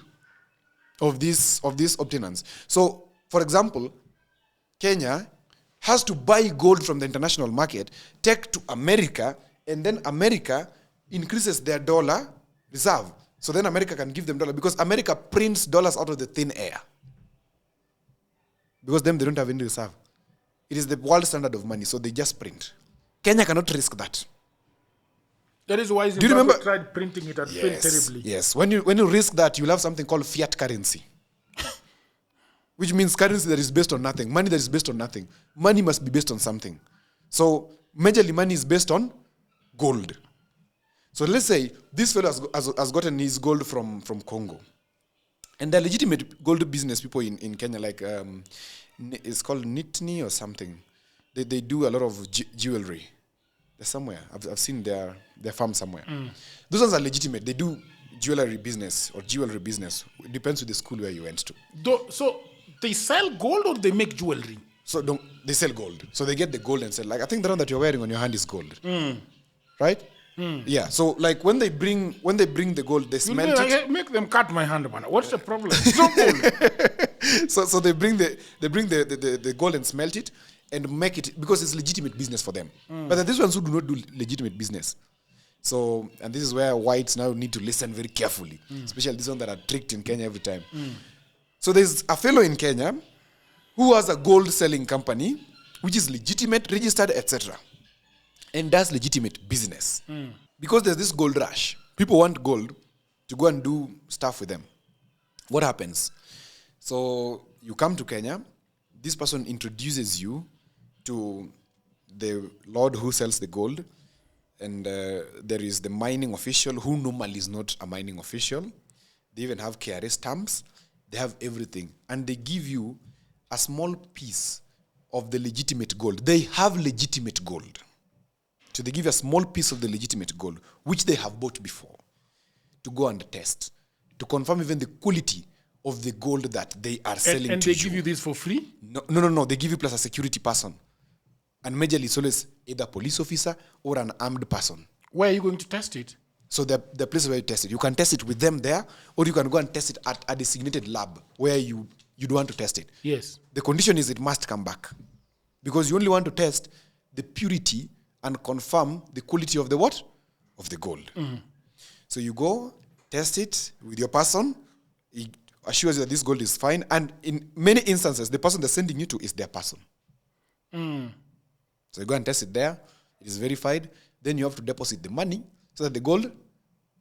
of this obtainance. So, for example, Kenya has to buy gold from the international market, take to America, and then America increases their dollar reserve. So then America can give them dollar because America prints dollars out of the thin air. Because them, they don't have any reserve. It is the world standard of money, so they just print. Kenya cannot risk that. That is why Zimbabwe tried printing it and failed terribly. Yes. When you risk that, you'll have something called fiat currency. Which means currency that is based on nothing. Money that is based on nothing. Money must be based on something. So, majorly money is based on gold. So let's say this fellow has gotten his gold from Congo. And they're legitimate gold business people in Kenya, like it's called Nitni or something. They do a lot of jewelry. They're somewhere. I've seen their farm somewhere. Those ones are legitimate. They do jewelry business or jewelry business. It depends on the school where you went to. So they sell gold or they make jewelry? So they sell gold. So they get the gold and sell. Like, I think the one that you're wearing on your hand is gold. Right? Yeah. So like when they bring the gold, they smelt it. Make them cut my hand, man. What's the problem? It's not gold. So they bring the gold and smelt it and make it because it's legitimate business for them. But there are these ones who do not do legitimate business. So, and this is where whites now need to listen very carefully, especially these ones that are tricked in Kenya every time. So there's a fellow in Kenya who has a gold selling company, which is legitimate, registered, etc., and does legitimate business. Because there's this gold rush. People want gold to go and do stuff with them. What happens? So you come to Kenya, this person introduces you to the lord who sells the gold, and there is the mining official who normally is not a mining official. They even have KRA stamps. They have everything. And they give you a small piece of the legitimate gold. They have legitimate gold. So they give you a small piece of the legitimate gold, which they have bought before, to go and test, to confirm even the quality of the gold that they are selling to you. And they give you this for free? No. They give you plus a security person. And majorly it's always either a police officer or an armed person. Where are you going to test it? So the place where you test it. You can test it with them there, or you can go and test it at a designated lab where you don't want to test it. Yes. The condition is it must come back. Because you only want to test the purity and confirm the quality of the what? Of the gold. So you go, test it with your person. He assures you that this gold is fine. And in many instances, the person they're sending you to is their person. So you go and test it there. It is verified. Then you have to deposit the money so that the gold,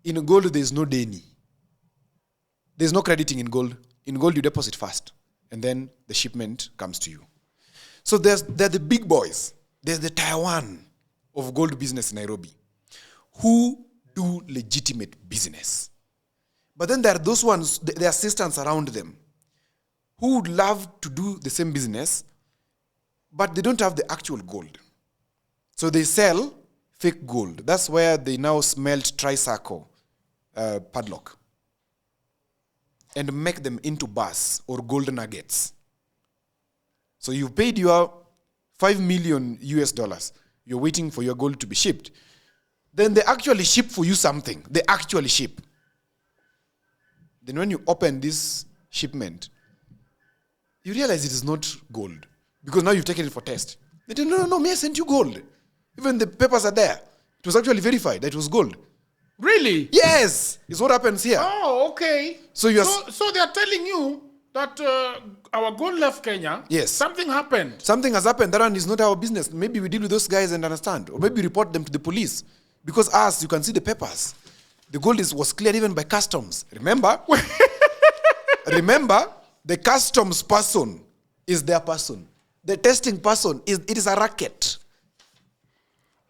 in gold, there is no deni. There's no crediting in gold. In gold, you deposit first. And then the shipment comes to you. So they're the big boys. There's the Taiwan of gold business in Nairobi who do legitimate business. But then there are those ones, the assistants around them, who would love to do the same business, but they don't have the actual gold. So they sell fake gold. That's where they now smelt tricycle padlock and make them into bars or gold nuggets. So you've paid your $5 million US. You're waiting for your gold to be shipped. Then they actually ship for you something. They actually ship. Then when you open this shipment, you realize it is not gold. Because now you've taken it for test. They tell you, no, me, I sent you gold. Even the papers are there. It was actually verified that it was gold. Really? Yes, is what happens here. Oh, okay. So you are so they are telling you that our gold left Kenya. Yes. Something happened. Something has happened. That one is not our business. Maybe we deal with those guys and understand, or maybe report them to the police. Because us, you can see the papers. The gold was cleared even by customs. Remember? Remember, the customs person is their person. The testing person it is a racket.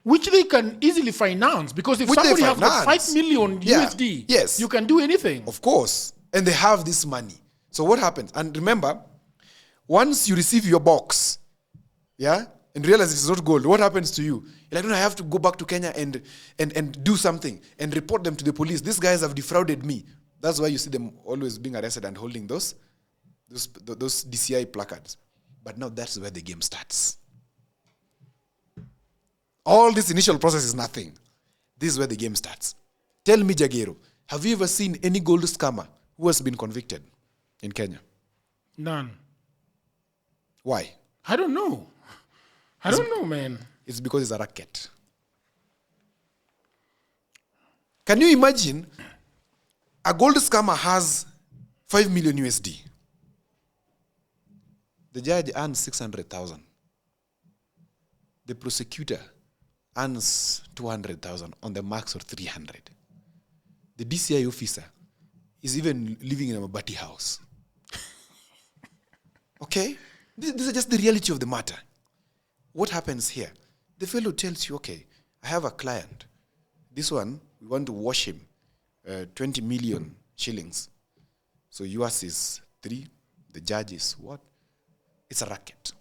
Which they can easily finance, because if Which somebody they has got finance. 5 million Yeah. USD, Yes. you can do anything. Of course. And they have this money. So what happens? And remember, once you receive your box, yeah, and realize it's not gold, what happens to you? You're like, no, I have to go back to Kenya and do something and report them to the police. These guys have defrauded me. That's why you see them always being arrested and holding those DCI placards. But now that's where the game starts. All this initial process is nothing. This is where the game starts. Tell me, Jagero, have you ever seen any gold scammer who has been convicted in Kenya? None. Why? I don't know. I don't know, man. It's because it's a racket. Can you imagine a gold scammer has 5 million USD? The judge earns 600,000. The prosecutor earns 200,000 on the max of 300. The DCI officer is even living in a Mabati house. Okay? This is just the reality of the matter. What happens here? The fellow tells you, okay, I have a client. This one, we want to wash him 20 million shillings. So yours is 3. The judge is what? It's a racket.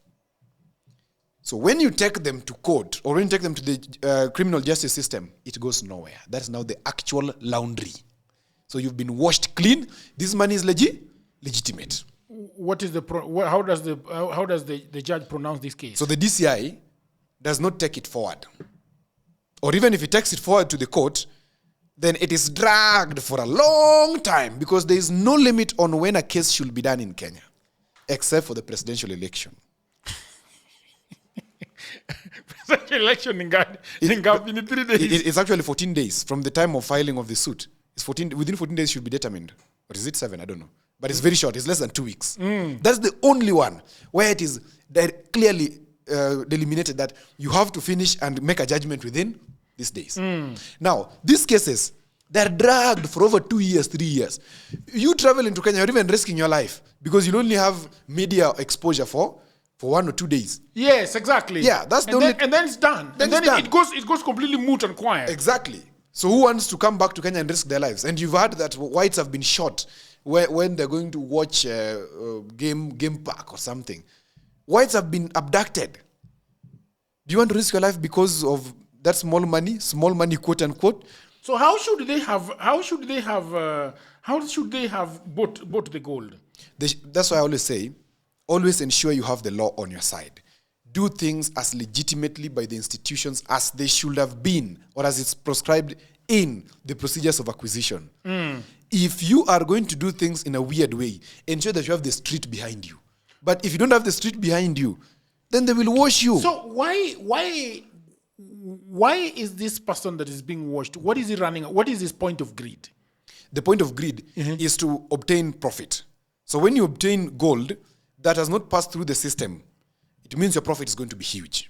So when you take them to court or when you take them to the criminal justice system, it goes nowhere. That's now the actual laundry. So you've been washed clean. This money is legitimate. What is how does the judge pronounce this case? So the DCI does not take it forward. Or even if it takes it forward to the court, then it is dragged for a long time because there is no limit on when a case should be done in Kenya, except for the presidential election. Presidential election in 3 days. It's actually 14 days from the time of filing of the suit. It's 14. Within 14 days should be determined. Or is it 7? I don't know. But it's very short. It's less than 2 weeks. That's the only one where it is clearly delimited that you have to finish and make a judgment within these days. Now, these cases, they're dragged for over 2 years, 3 years. You travel into Kenya, you're even risking your life because you'll only have media exposure for 1 or 2 days. Yes, exactly. Yeah, that's the only. And then it's done. Then and it's then done. it goes completely moot and quiet. Exactly. So who wants to come back to Kenya and risk their lives? And you've heard that whites have been shot when they're going to watch game park or something. Whites have been abducted. Do you want to risk your life because of that small money, quote unquote? So how should they have bought the gold? That's why I always say, always ensure you have the law on your side. Do things as legitimately by the institutions as they should have been or as it's prescribed in the procedures of acquisition. If you are going to do things in a weird way, ensure that you have the street behind you. But if you don't have the street behind you, then they will wash you. So why is this person that is being washed, what is he running? What is his point of greed? The point of greed is to obtain profit. So when you obtain gold that has not passed through the system, it means your profit is going to be huge.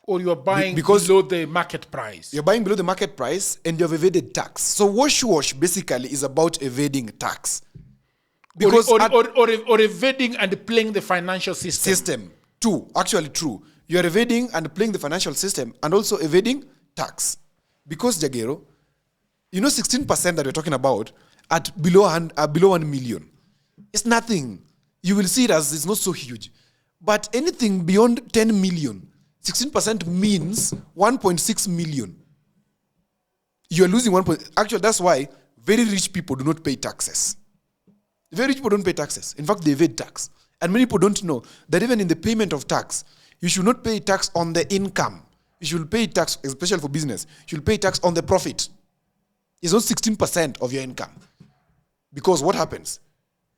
Or you are buying because below the market price. You're buying below the market price and you've evaded tax. So wash basically is about evading tax. Because or evading and playing the financial system. True. You are evading and playing the financial system and also evading tax. Because, Jagero, 16% that we're talking about at below 1 million. It's nothing. You will see it as it's not so huge. But anything beyond 10 million, 16% means 1.6 million. You are losing 1. Actually, that's why very rich people do not pay taxes. Very rich people don't pay taxes. In fact, they evade tax. And many people don't know that even in the payment of tax, you should not pay tax on the income. You should pay tax, especially for business, you should pay tax on the profit. It's not 16% of your income. Because what happens?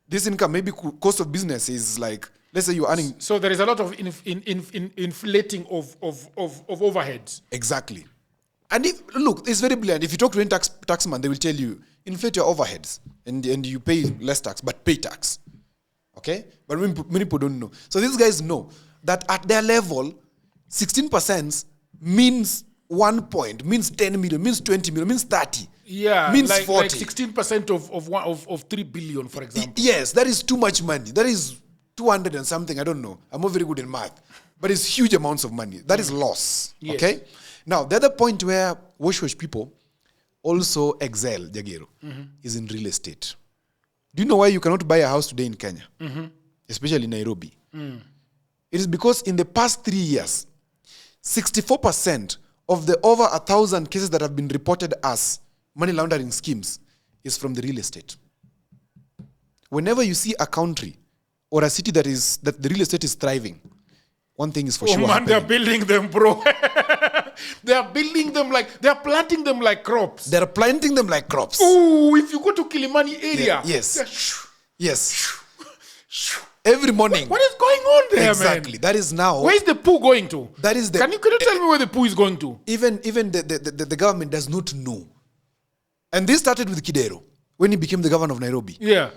This income, maybe cost of business is like, let's say you're earning. So there is a lot of inflating of overheads. Exactly. And look, it's very brilliant. If you talk to any taxman, they will tell you, inflate your overheads and you pay less tax, but pay tax. Okay? But many people don't know. So these guys know that at their level, 16% means 1 point, means 10 million, means 20 million, means 30. Yeah, means like 40. 16% of 3 billion, for example. Yes, that is too much money. That is 200 and something, I don't know. I'm not very good in math. But it's huge amounts of money. That is loss. Yes. Okay? Now, the other point where wash people also excel, Jagero, is in real estate. Do you know why you cannot buy a house today in Kenya? Especially in Nairobi. It is because in the past 3 years, 64% of the over 1,000 cases that have been reported as money laundering schemes is from the real estate. Whenever you see a country or a city that the real estate is thriving, one thing is for sure man, happening. they're building them, bro. They are building them they're planting them like crops. They're planting them like crops. Ooh, if you go to Kilimani area. Yes. Yes. Every morning. What is going on there, exactly. man? That is now. Where is the poo going to? That is the. Can you tell me where the poo is going to? Even the government does not know. And this started with Kidero when he became the governor of Nairobi. Yeah.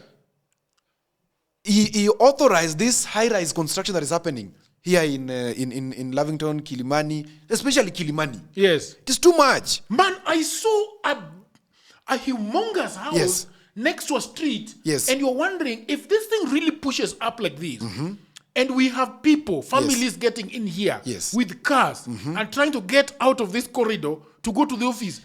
He authorized this high-rise construction that is happening here in Lavington, Kilimani, especially Kilimani. Yes. It is too much. Man, I saw a humongous house Yes. next to a street. Yes. And you're wondering if this thing really pushes up like this. And we have people, families getting in here Yes. with cars and trying to get out of this corridor to go to the office.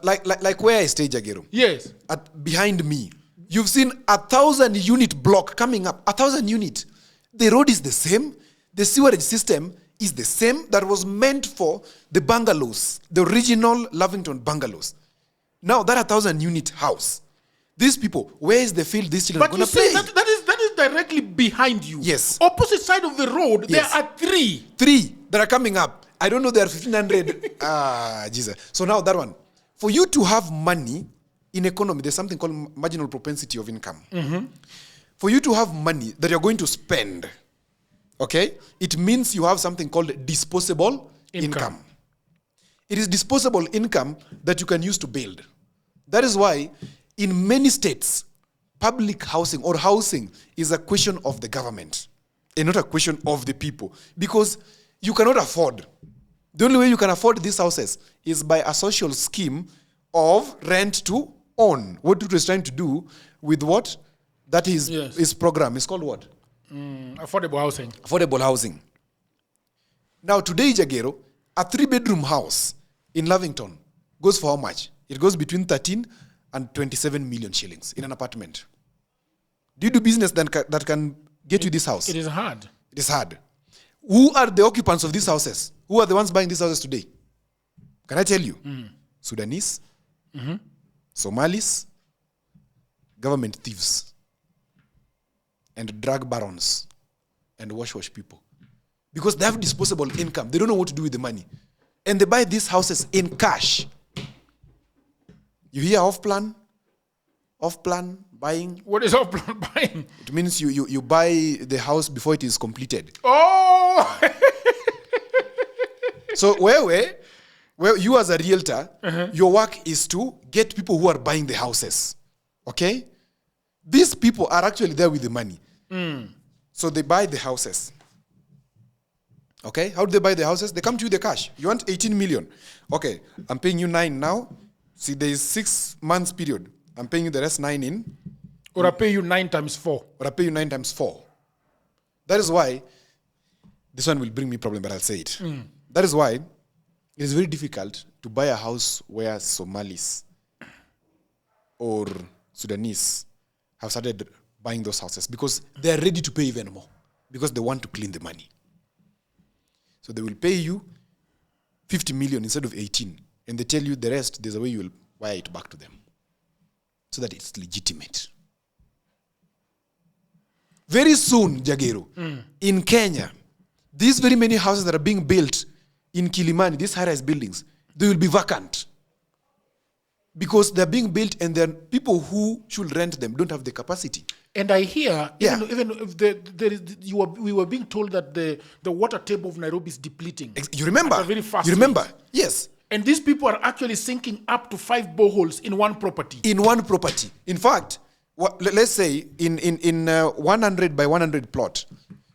Like where I stay, Jagero. Yes. Behind me, you've seen 1,000 unit block coming up. 1,000 unit. The road is the same. The sewerage system is the same that was meant for the bungalows, the original Lavington bungalows. Now that 1,000 unit house, these people, where is the field these children are But going you to play? see, that is directly behind you. Yes. Opposite side of the road, Yes. there are 3. 3 that are coming up. I don't know, there are 1,500. Jesus. So now that one. For you to have money in economy, there's something called marginal propensity of income. For you to have money that you're going to spend, okay, it means you have something called disposable income. It is disposable income that you can use to build. That is why in many states, public housing or housing is a question of the government and not a question of the people, because you cannot afford. The only way you can afford these houses is by a social scheme of rent to own. What Ruto is trying to do with what? That is his program. It's called what? Affordable housing. Affordable housing. Now today, Jagero, a 3-bedroom house in Lavington goes for how much? It goes between 13 and 27 million shillings in an apartment. Do you do business that can get you this house? It is hard. It is hard. Who are the occupants of these houses? Who are the ones buying these houses today? Can I tell you? Sudanese, Somalis, government thieves, and drug barons, and wash people. Because they have disposable income. They don't know what to do with the money. And they buy these houses in cash. You hear off-plan? Off-plan buying? What is off-plan buying? It means you buy the house before it is completed. Oh! So where you as a realtor, your work is to get people who are buying the houses. Okay? These people are actually there with the money. So they buy the houses. Okay? How do they buy the houses? They come to you with the cash. You want 18 million. Okay, I'm paying you 9 now. See, there is 6 months period. I'm paying you the rest 9 in. Or I pay you 9 times 4. Or I pay you 9 times 4. That is why, this one will bring me problem, but I'll say it. That is why it is very difficult to buy a house where Somalis or Sudanese have started buying those houses, because they are ready to pay even more, because they want to clean the money. So they will pay you 50 million instead of 18, and they tell you the rest, there's a way you will wire it back to them so that it's legitimate. Very soon, Jagero, in Kenya, these very many houses that are being built in Kilimani, these high-rise buildings, they will be vacant. Because they're being built and then people who should rent them don't have the capacity. And I hear, even if we were being told that the water table of Nairobi is depleting. You remember? At a very fast You remember? rate. Yes. And these people are actually sinking up to 5 boreholes in one property. In one property. In fact, let's say in 100 by 100 plot,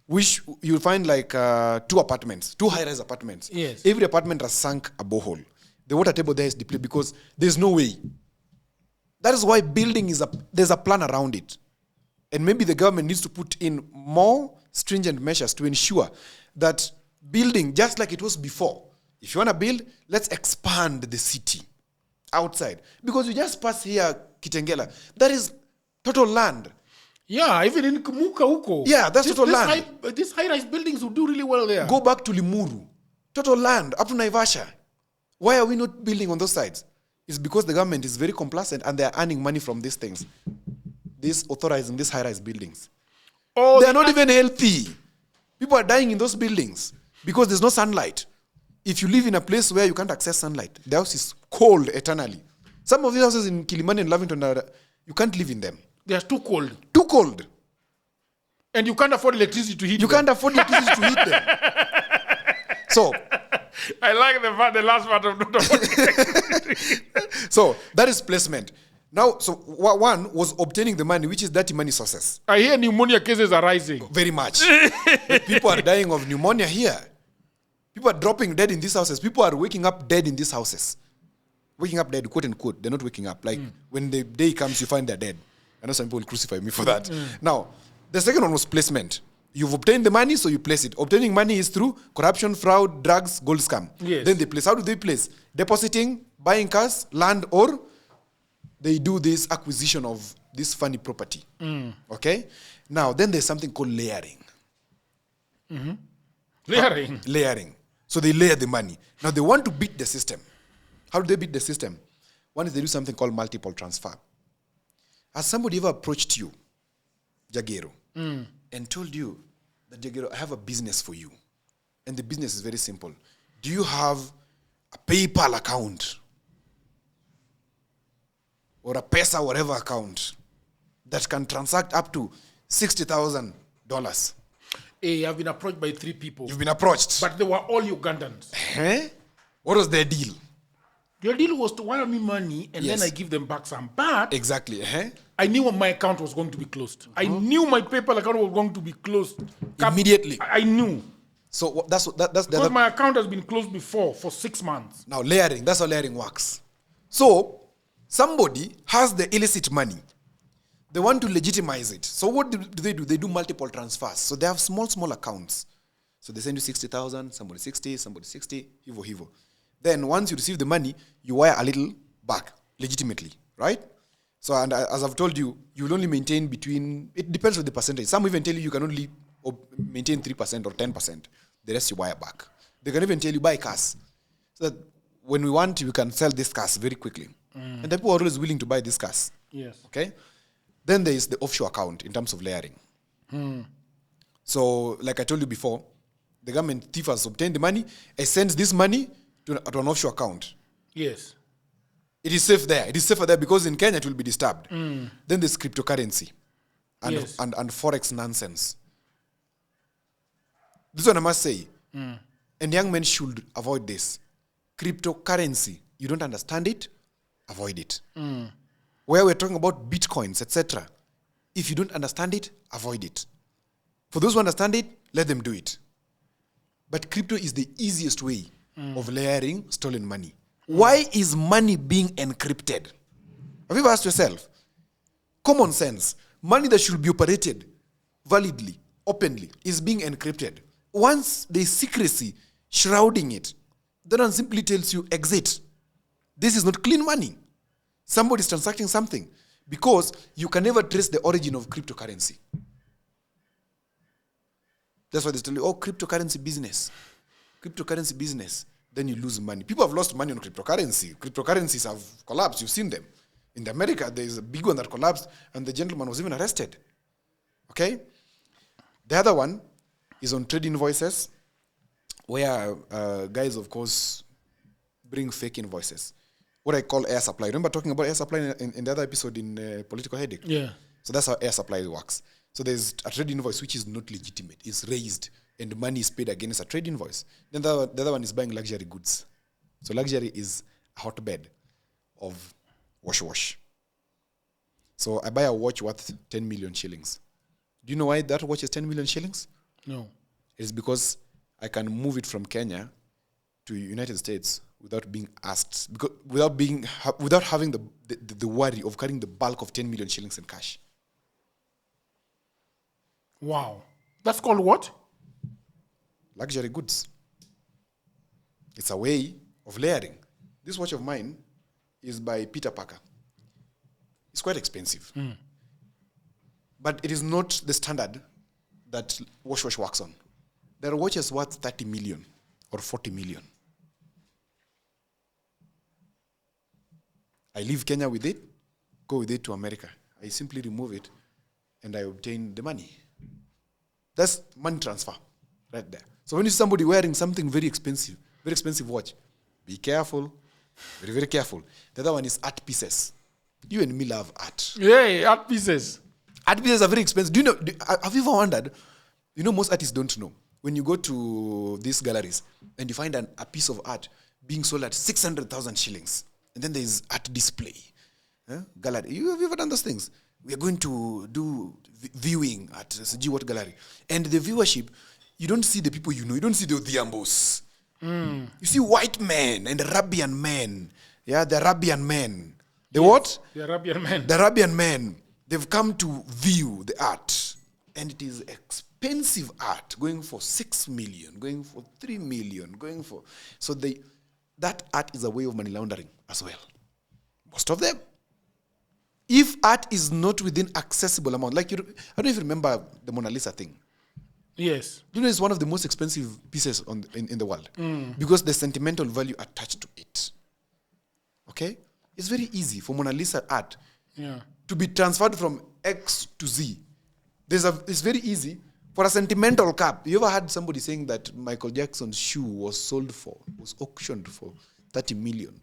which you'll find like 2 apartments, 2 high-rise apartments. Yes. Every apartment has sunk a borehole. The water table there is depleted because there's no way. That is why building there's a plan around it. And maybe the government needs to put in more stringent measures to ensure that building, just like it was before, if you want to build, let's expand the city outside. Because you just pass here, Kitengela, that is total land. Yeah, even in Kumuka Uko. Yeah, that's total land. These high-rise buildings will do really well there. Go back to Limuru. Total land, up to Naivasha. Why are we not building on those sides? It's because the government is very complacent and they are earning money from these things. These authorizing these high-rise buildings. Oh, they are not even healthy. People are dying in those buildings because there's no sunlight. If you live in a place where you can't access sunlight, the house is cold eternally. Some of these houses in Kilimani and Lavington, you can't live in them. They are too cold. Too cold. And you can't afford electricity to heat You them. can't afford electricity to heat them. So, I like the last part of not affording. so that is placement. Now, so one was obtaining the money, which is dirty money sources. I hear pneumonia cases are rising. Very much. People are dying of pneumonia here. People are dropping dead in these houses. People are waking up dead in these houses. Waking up dead, quote unquote. They're not waking up. Like when the day comes, you find they're dead. I know some people will crucify me for that. Now, the second one was placement. You've obtained the money, so you place it. Obtaining money is through corruption, fraud, drugs, gold scam. Yes. Then they place. How do they place? Depositing, buying cars, land, or they do this acquisition of this funny property. Okay? Now, then there's something called layering. Layering. Layering. So they layer the money. Now, they want to beat the system. How do they beat the system? One is they do something called multiple transfer. Has somebody ever approached you, Jagero, and told you that, Jagero, I have a business for you. And the business is very simple. Do you have a PayPal account? Or a Pesa whatever account that can transact up to $60,000? Hey, I've been approached by 3 people. You've been approached. But they were all Ugandans. What was their deal? Their deal was to wire me money and Yes. then I give them back some. But Exactly. I knew my account was going to be closed. I knew my PayPal account was going to be closed. Immediately. I knew. So that's the Because other. my account has been closed before for 6 months. Now layering, that's how layering works. So somebody has the illicit money. They want to legitimize it. So what do they do? They do multiple transfers. So they have small accounts. So they send you 60,000, somebody 60, hivo. Then once you receive the money, you wire a little back, legitimately, right? So, and as I've told you, you will only maintain between, it depends on the percentage. Some even tell you can only maintain 3% or 10%. The rest you wire back. They can even tell you buy cars. So that when we want, you can sell this cars very quickly. And the people are always willing to buy these cars. Yes. Okay? Then there is the offshore account in terms of layering. So, like I told you before, the government thief has obtained the money, it sends this money to an offshore account. Yes. It is safe there. It is safer there because in Kenya it will be disturbed. Then there's cryptocurrency and, Yes. and forex nonsense. This one I must say, and young men should avoid this. Cryptocurrency, you don't understand it, avoid it. Where we're talking about bitcoins, etc., if you don't understand it, avoid it. For those who understand it, let them do it. But crypto is the easiest way of layering stolen money. Why is money being encrypted? Have you ever asked yourself? Common sense. Money that should be operated validly, openly, is being encrypted. Once there is secrecy shrouding it, that one simply tells you exit. This is not clean money. Somebody is transacting something because you can never trace the origin of cryptocurrency. That's why they tell you, cryptocurrency business. Cryptocurrency business. Then you lose money. People have lost money on cryptocurrency. Cryptocurrencies have collapsed. You've seen them. In America, there is a big one that collapsed, and the gentleman was even arrested. Okay? The other one is on trade invoices, where guys, of course, bring fake invoices. What I call air supply. Remember talking about air supply in the other episode in Political Headache? Yeah. So that's how air supply works. So there's a trade invoice which is not legitimate. It's raised and money is paid against a trade invoice. Then the other one is buying luxury goods. So luxury is a hotbed of wash. So I buy a watch worth 10 million shillings. Do you know why that watch is 10 million shillings? No. It's because I can move it from Kenya to United States without being asked, without having the worry of carrying the bulk of 10 million shillings in cash. Wow. That's called what? Luxury goods. It's a way of layering. This watch of mine is by Peter Parker. It's quite expensive. But it is not the standard that Wash works on. There are watches worth 30 million or 40 million. I leave Kenya with it, go with it to America. I simply remove it and I obtain the money. That's money transfer right there. So when you see somebody wearing something very expensive watch, be careful, very, very careful. The other one is art pieces. You and me love art. Yeah, art pieces. Art pieces are very expensive. Do you know, have you ever wondered, most artists don't know. When you go to these galleries and you find a piece of art being sold at 600,000 shillings, and then there's art display. Gallery. Have you ever done those things? We are going to do viewing at Siji What Gallery. And the viewership, you don't see the people you know. You don't see the Odhiambos. You see white men and Arabian men. Yeah, the Arabian men. The what? The Arabian men. The Arabian men. They've come to view the art. And it is expensive art, going for 6 million, going for 3 million, going for... So that art is a way of money laundering as well. Most of them. If art is not within accessible amount, like I don't know if you remember the Mona Lisa thing. Yes. It's one of the most expensive pieces in the world because the sentimental value attached to it. Okay? It's very easy for Mona Lisa art to be transferred from X to Z. It's very easy for a sentimental cap. You ever had somebody saying that Michael Jackson's shoe was auctioned for 30 million?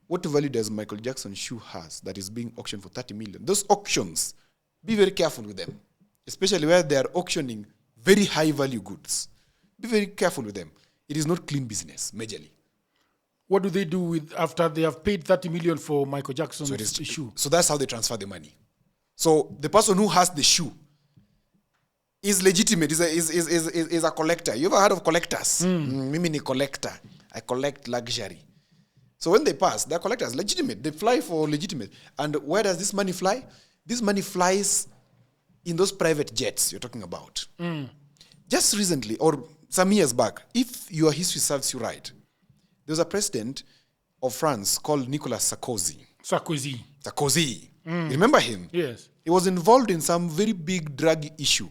What value does Michael Jackson's shoe has that is being auctioned for 30 million? Those auctions, be very careful with them, especially where they are auctioning very high value goods. Be very careful with them. It is not clean business, majorly. What do they do after they have paid 30 million for Michael Jackson's shoe? So that's how they transfer the money. So the person who has the shoe is legitimate, is a collector. You ever heard of collectors? Mimi ni collector. I collect luxury. So when they pass, they're collectors, legitimate. They fly for legitimate. And where does this money fly? This money flies in those private jets you're talking about. Just recently, or some years back, if your history serves you right, there was a president of France called Nicolas Sarkozy. Sarkozy. You remember him? Yes. He was involved in some very big drug issue.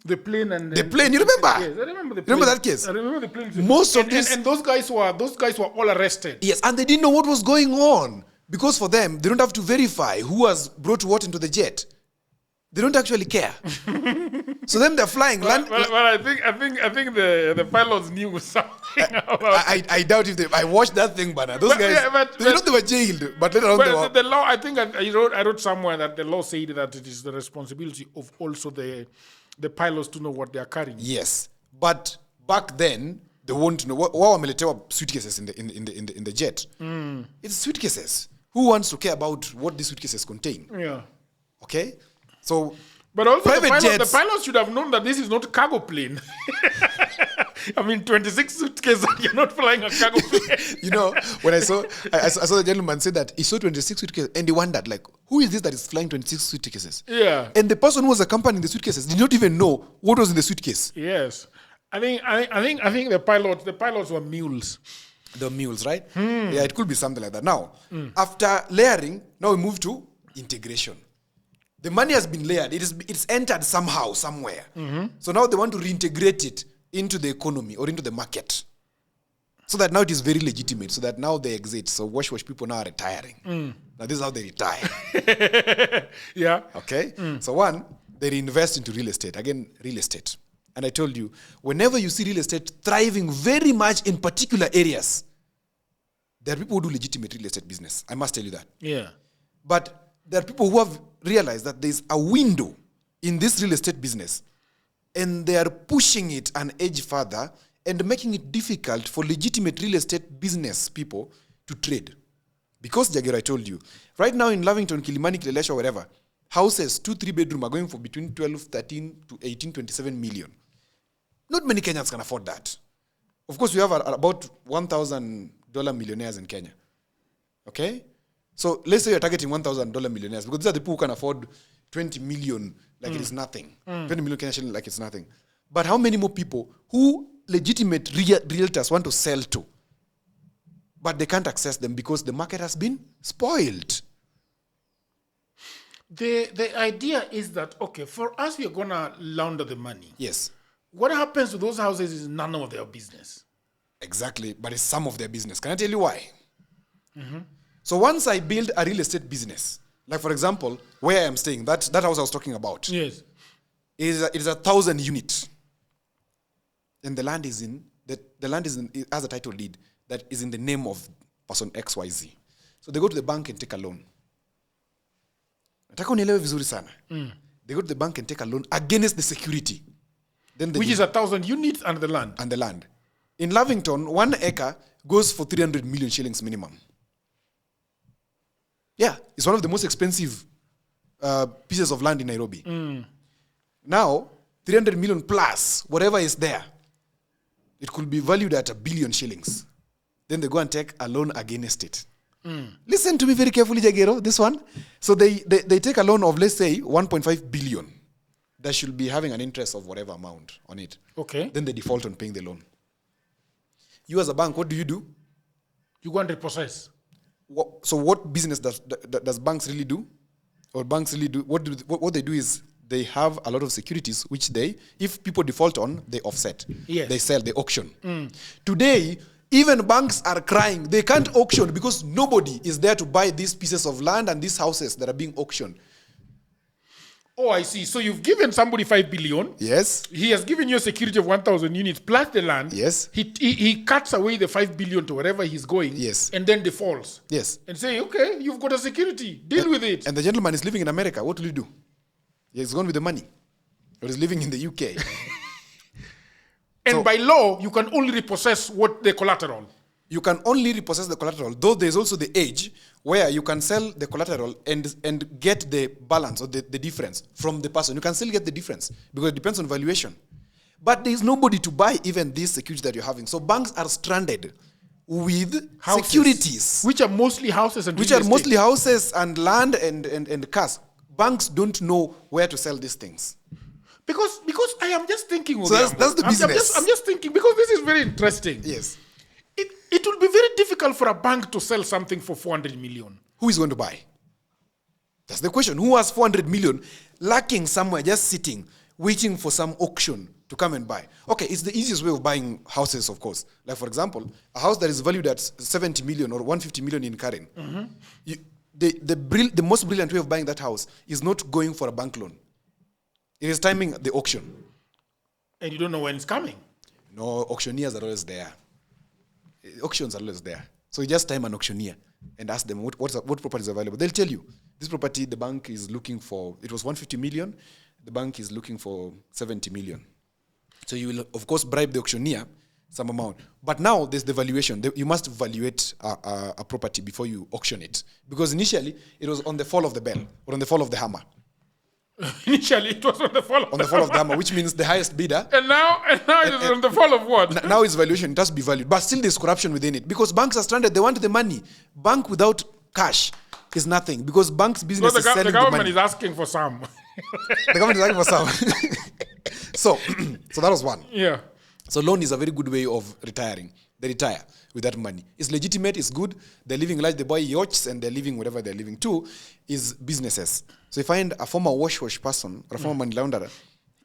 The plane, you remember? Yes, I remember the plane. Remember that case? I remember the plane. Most of this... And those guys were all arrested. Yes, and they didn't know what was going on. Because for them, they don't have to verify who has brought what into the jet. They don't actually care. So then they're flying. But I think the pilots knew something about it. I doubt if they... I watched that thing, but those guys... they were jailed, but later on they were... The law, I think I wrote somewhere that the law said that it is the responsibility of also the pilots to know what they are carrying. Yes, but back then they won't know. What military suitcases in the jet? It's suitcases. Who wants to care about what these suitcases contain? Yeah. Okay. So, but also the pilots should have known that this is not a cargo plane. I mean, 26 suitcases. You're not flying a cargo plane. When I saw the gentleman say that he saw 26 suitcases, and he wondered, like, who is this that is flying 26 suitcases? Yeah. And the person who was accompanying the suitcases did not even know what was in the suitcase. Yes. I think the pilots were mules. The mules, right? Yeah, it could be something like that. Now, after layering, now we move to integration. The money has been layered. It's entered somehow, somewhere. So now they want to reintegrate it into the economy or into the market. So that now it is very legitimate. So that now they exit. So wash people now are retiring. Now this is how they retire. Yeah. Okay? So one, they reinvest into real estate. Again, real estate. And I told you, whenever you see real estate thriving very much in particular areas, there are people who do legitimate real estate business. I must tell you that. Yeah. But there are people who have realized that there's a window in this real estate business, and they are pushing it an edge further and making it difficult for legitimate real estate business people to trade. Because, Jagero, I told you, right now in Lavington, Kilimani, Kilelesha, wherever, houses, 2-3 bedroom are going for between 12, 13 to 18, 27 million. Not many Kenyans can afford that. Of course, we have about $1,000 millionaires in Kenya. Okay? So let's say you're targeting $1,000 millionaires, because these are the people who can afford 20 million like it is nothing. 20 million Kenya shilling like it's nothing. But how many more people who legitimate realtors want to sell to, but they can't access them because the market has been spoiled? The idea is that, okay, for us, we are going to launder the money. Yes. What happens to those houses is none of their business. Exactly, but it's some of their business. Can I tell you why? So once I build a real estate business, like for example, where I am staying, that house I was talking about, Yes. is 1,000 units, and the land is in it has a title deed that is in the name of person XYZ. So they go to the bank and take a loan. Nataka unielewe vizuri sana. They go to the bank and take a loan against the security. Then Which is 1,000 units and the land. And the land. In Lavington, 1 acre goes for 300 million shillings minimum. Yeah, it's one of the most expensive pieces of land in Nairobi. Now, 300 million plus, whatever is there, it could be valued at 1 billion shillings. Then they go and take a loan against it. Listen to me very carefully, Jagero, this one. So they take a loan of, let's say, 1.5 billion. That should be having an interest of whatever amount on it. Okay. Then they default on paying the loan. You as a bank, what do? You go and repossess. So what business does banks really do? Or banks really do? What they do is they have a lot of securities which if people default on, they offset. Yes. They sell, they auction. Today, even banks are crying. They can't auction because nobody is there to buy these pieces of land and these houses that are being auctioned. Oh, I see. So you've given somebody 5 billion. Yes. He has given you a security of 1,000 units plus the land. Yes. He cuts away the 5 billion to wherever he's going. Yes. And then defaults. Yes. And say, okay, you've got a security. Deal with it. And the gentleman is living in America. What will you do? He's gone with the money. Or he's living in the UK. And by law, you can only repossess what the collateral. You can only repossess the collateral, though there's also the age where you can sell the collateral and get the balance or the difference from the person. You can still get the difference because it depends on valuation. But there's nobody to buy even this security that you're having. So banks are stranded with Houses, securities. which are mostly houses and Which real are estate. mostly houses and land and cars. Banks don't know where to sell these things. Because I am just thinking. So that's the business. I'm just thinking because this is very interesting. Yes. It will be very difficult for a bank to sell something for 400 million. Who is going to buy? That's the question. Who has 400 million lacking somewhere, just sitting, waiting for some auction to come and buy? Okay, it's the easiest way of buying houses, of course. Like, for example, a house that is valued at 70 million or 150 million in Karen. The most brilliant way of buying that house is not going for a bank loan. It is timing the auction. And you don't know when it's coming. No, auctioneers are always there. Auctions are always there. So you just time an auctioneer and ask them what property is available. They'll tell you, this property the bank is looking for, it was 150 million, the bank is looking for 70 million. So you will, of course, bribe the auctioneer some amount. But now there's the valuation. You must evaluate a property before you auction it. Because initially, it was on the fall of the bell or on the fall of the hammer. Initially, it was on the fall of On the fall of the hammer, which means the highest bidder. And now it is on the fall of what? Now it's valuation, it has to be valued. But still there's corruption within it. Because banks are stranded, they want the money. Bank without cash is nothing. Because bank's business is selling the government money. is asking for some. The government is asking for some. So that was one. Yeah. So loan is a very good way of retiring. They retire with that money. It's legitimate, it's good. They're living large, they buy yachts and they're living whatever they're living. Two is businesses. So you find a former wash person or a former money launderer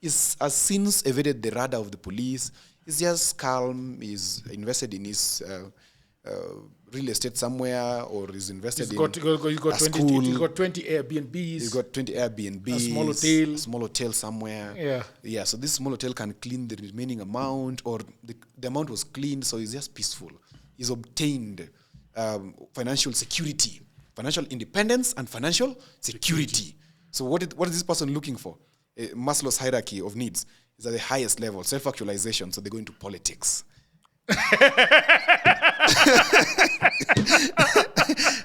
has since evaded the radar of the police. He's just calm, he's invested in his real estate somewhere or is invested in a school. He's got 20 Airbnbs. He's got 20 Airbnbs. A small hotel somewhere. Yeah. Yeah, so this small hotel can clean the remaining amount or the amount was cleaned, so he's just peaceful. He's obtained financial security, financial independence and financial security. So what is this person looking for? Maslow's hierarchy of needs. is at the highest level, self-actualization, so they go into politics.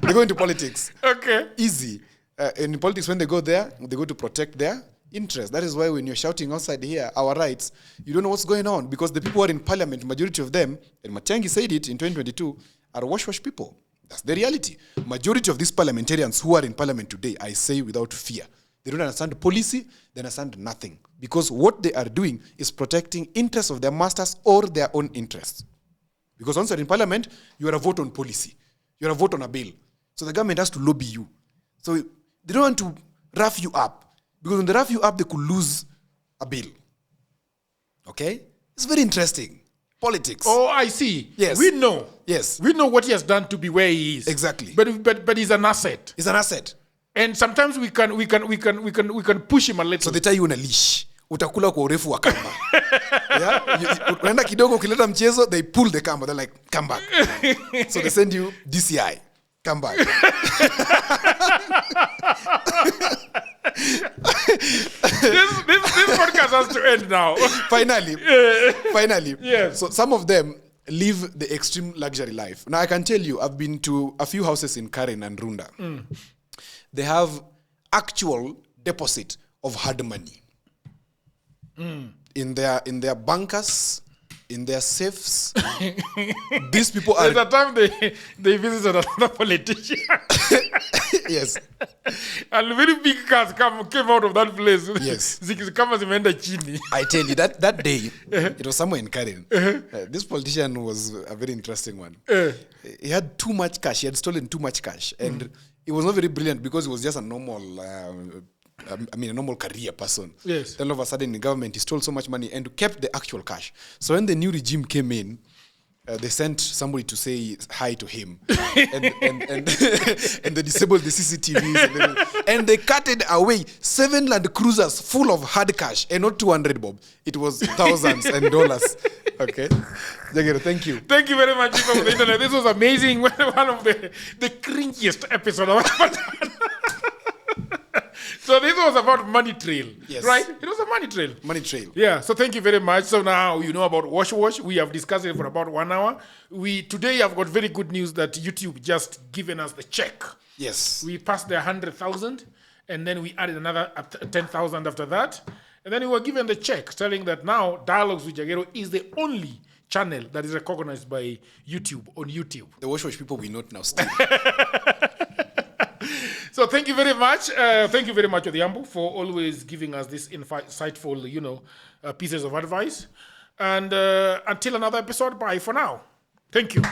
They go into politics. Okay. Easy. In politics, when they go there, they go to protect their interest. That is why when you're shouting outside here, our rights, you don't know what's going on, because the people who are in parliament, majority of them, and Matiang'i said it in 2022, are wash people. That's the reality. Majority of these parliamentarians who are in parliament today, I say without fear, they don't understand policy, they understand nothing. Because what they are doing is protecting interests of their masters or their own interests. Because once you're in parliament, you are a vote on policy. You're a vote on a bill. So the government has to lobby you. So they don't want to rough you up. Because when they rough you up, they could lose a bill. Okay? It's very interesting. Politics. Oh, I see. Yes. We know. Yes. We know what he has done to be where he is. Exactly. But he's an asset. It's an asset. And sometimes we can push him a little. So they tie you on a leash. Utakula kwa urefu wa kamba. Yeah? Unaenda kidogo ukileta mchezo, they pull the kamba. They're like, come back. So they send you DCI. Come back. This podcast has to end now. Finally. Yes. So some of them live the extreme luxury life. Now I can tell you, I've been to a few houses in Karen and Runda. They have actual deposit of hard money in their bunkers, in their safes. These people are. There's a time they visited another politician. Yes. And very big cars came out of that place. Yes. Kama zimeenda chini. I tell you, that day, it was somewhere in Karen. This politician was a very interesting one. He had too much cash. He had stolen too much cash. And it was not very brilliant because he was just a normal, a normal career person. Yes. Then all of a sudden in the government, he stole so much money and kept the actual cash. So when the new regime came in, they sent somebody to say hi to him. and they disabled the CCTVs. And they carted away 7 Land Cruisers full of hard cash. And not 200, Bob. It was thousands and dollars. Okay? Jagero, thank you. Thank you very much, people of the internet. This was amazing. One of the cringiest episodes I've ever done. So this was about money trail, yes. Right? It was a money trail. Money trail. Yeah, so thank you very much. So now you know about Wash. We have discussed it for about 1 hour. Today have got very good news that YouTube just given us the check. Yes. We passed the 100,000 and then we added another 10,000 after that. And then we were given the check telling that now Dialogues with Jagero is the only channel that is recognized by YouTube on YouTube. The Wash people we note now still. So thank you very much. Thank you very much, Odhiambo, for always giving us this insightful, pieces of advice. And until another episode, bye for now. Thank you.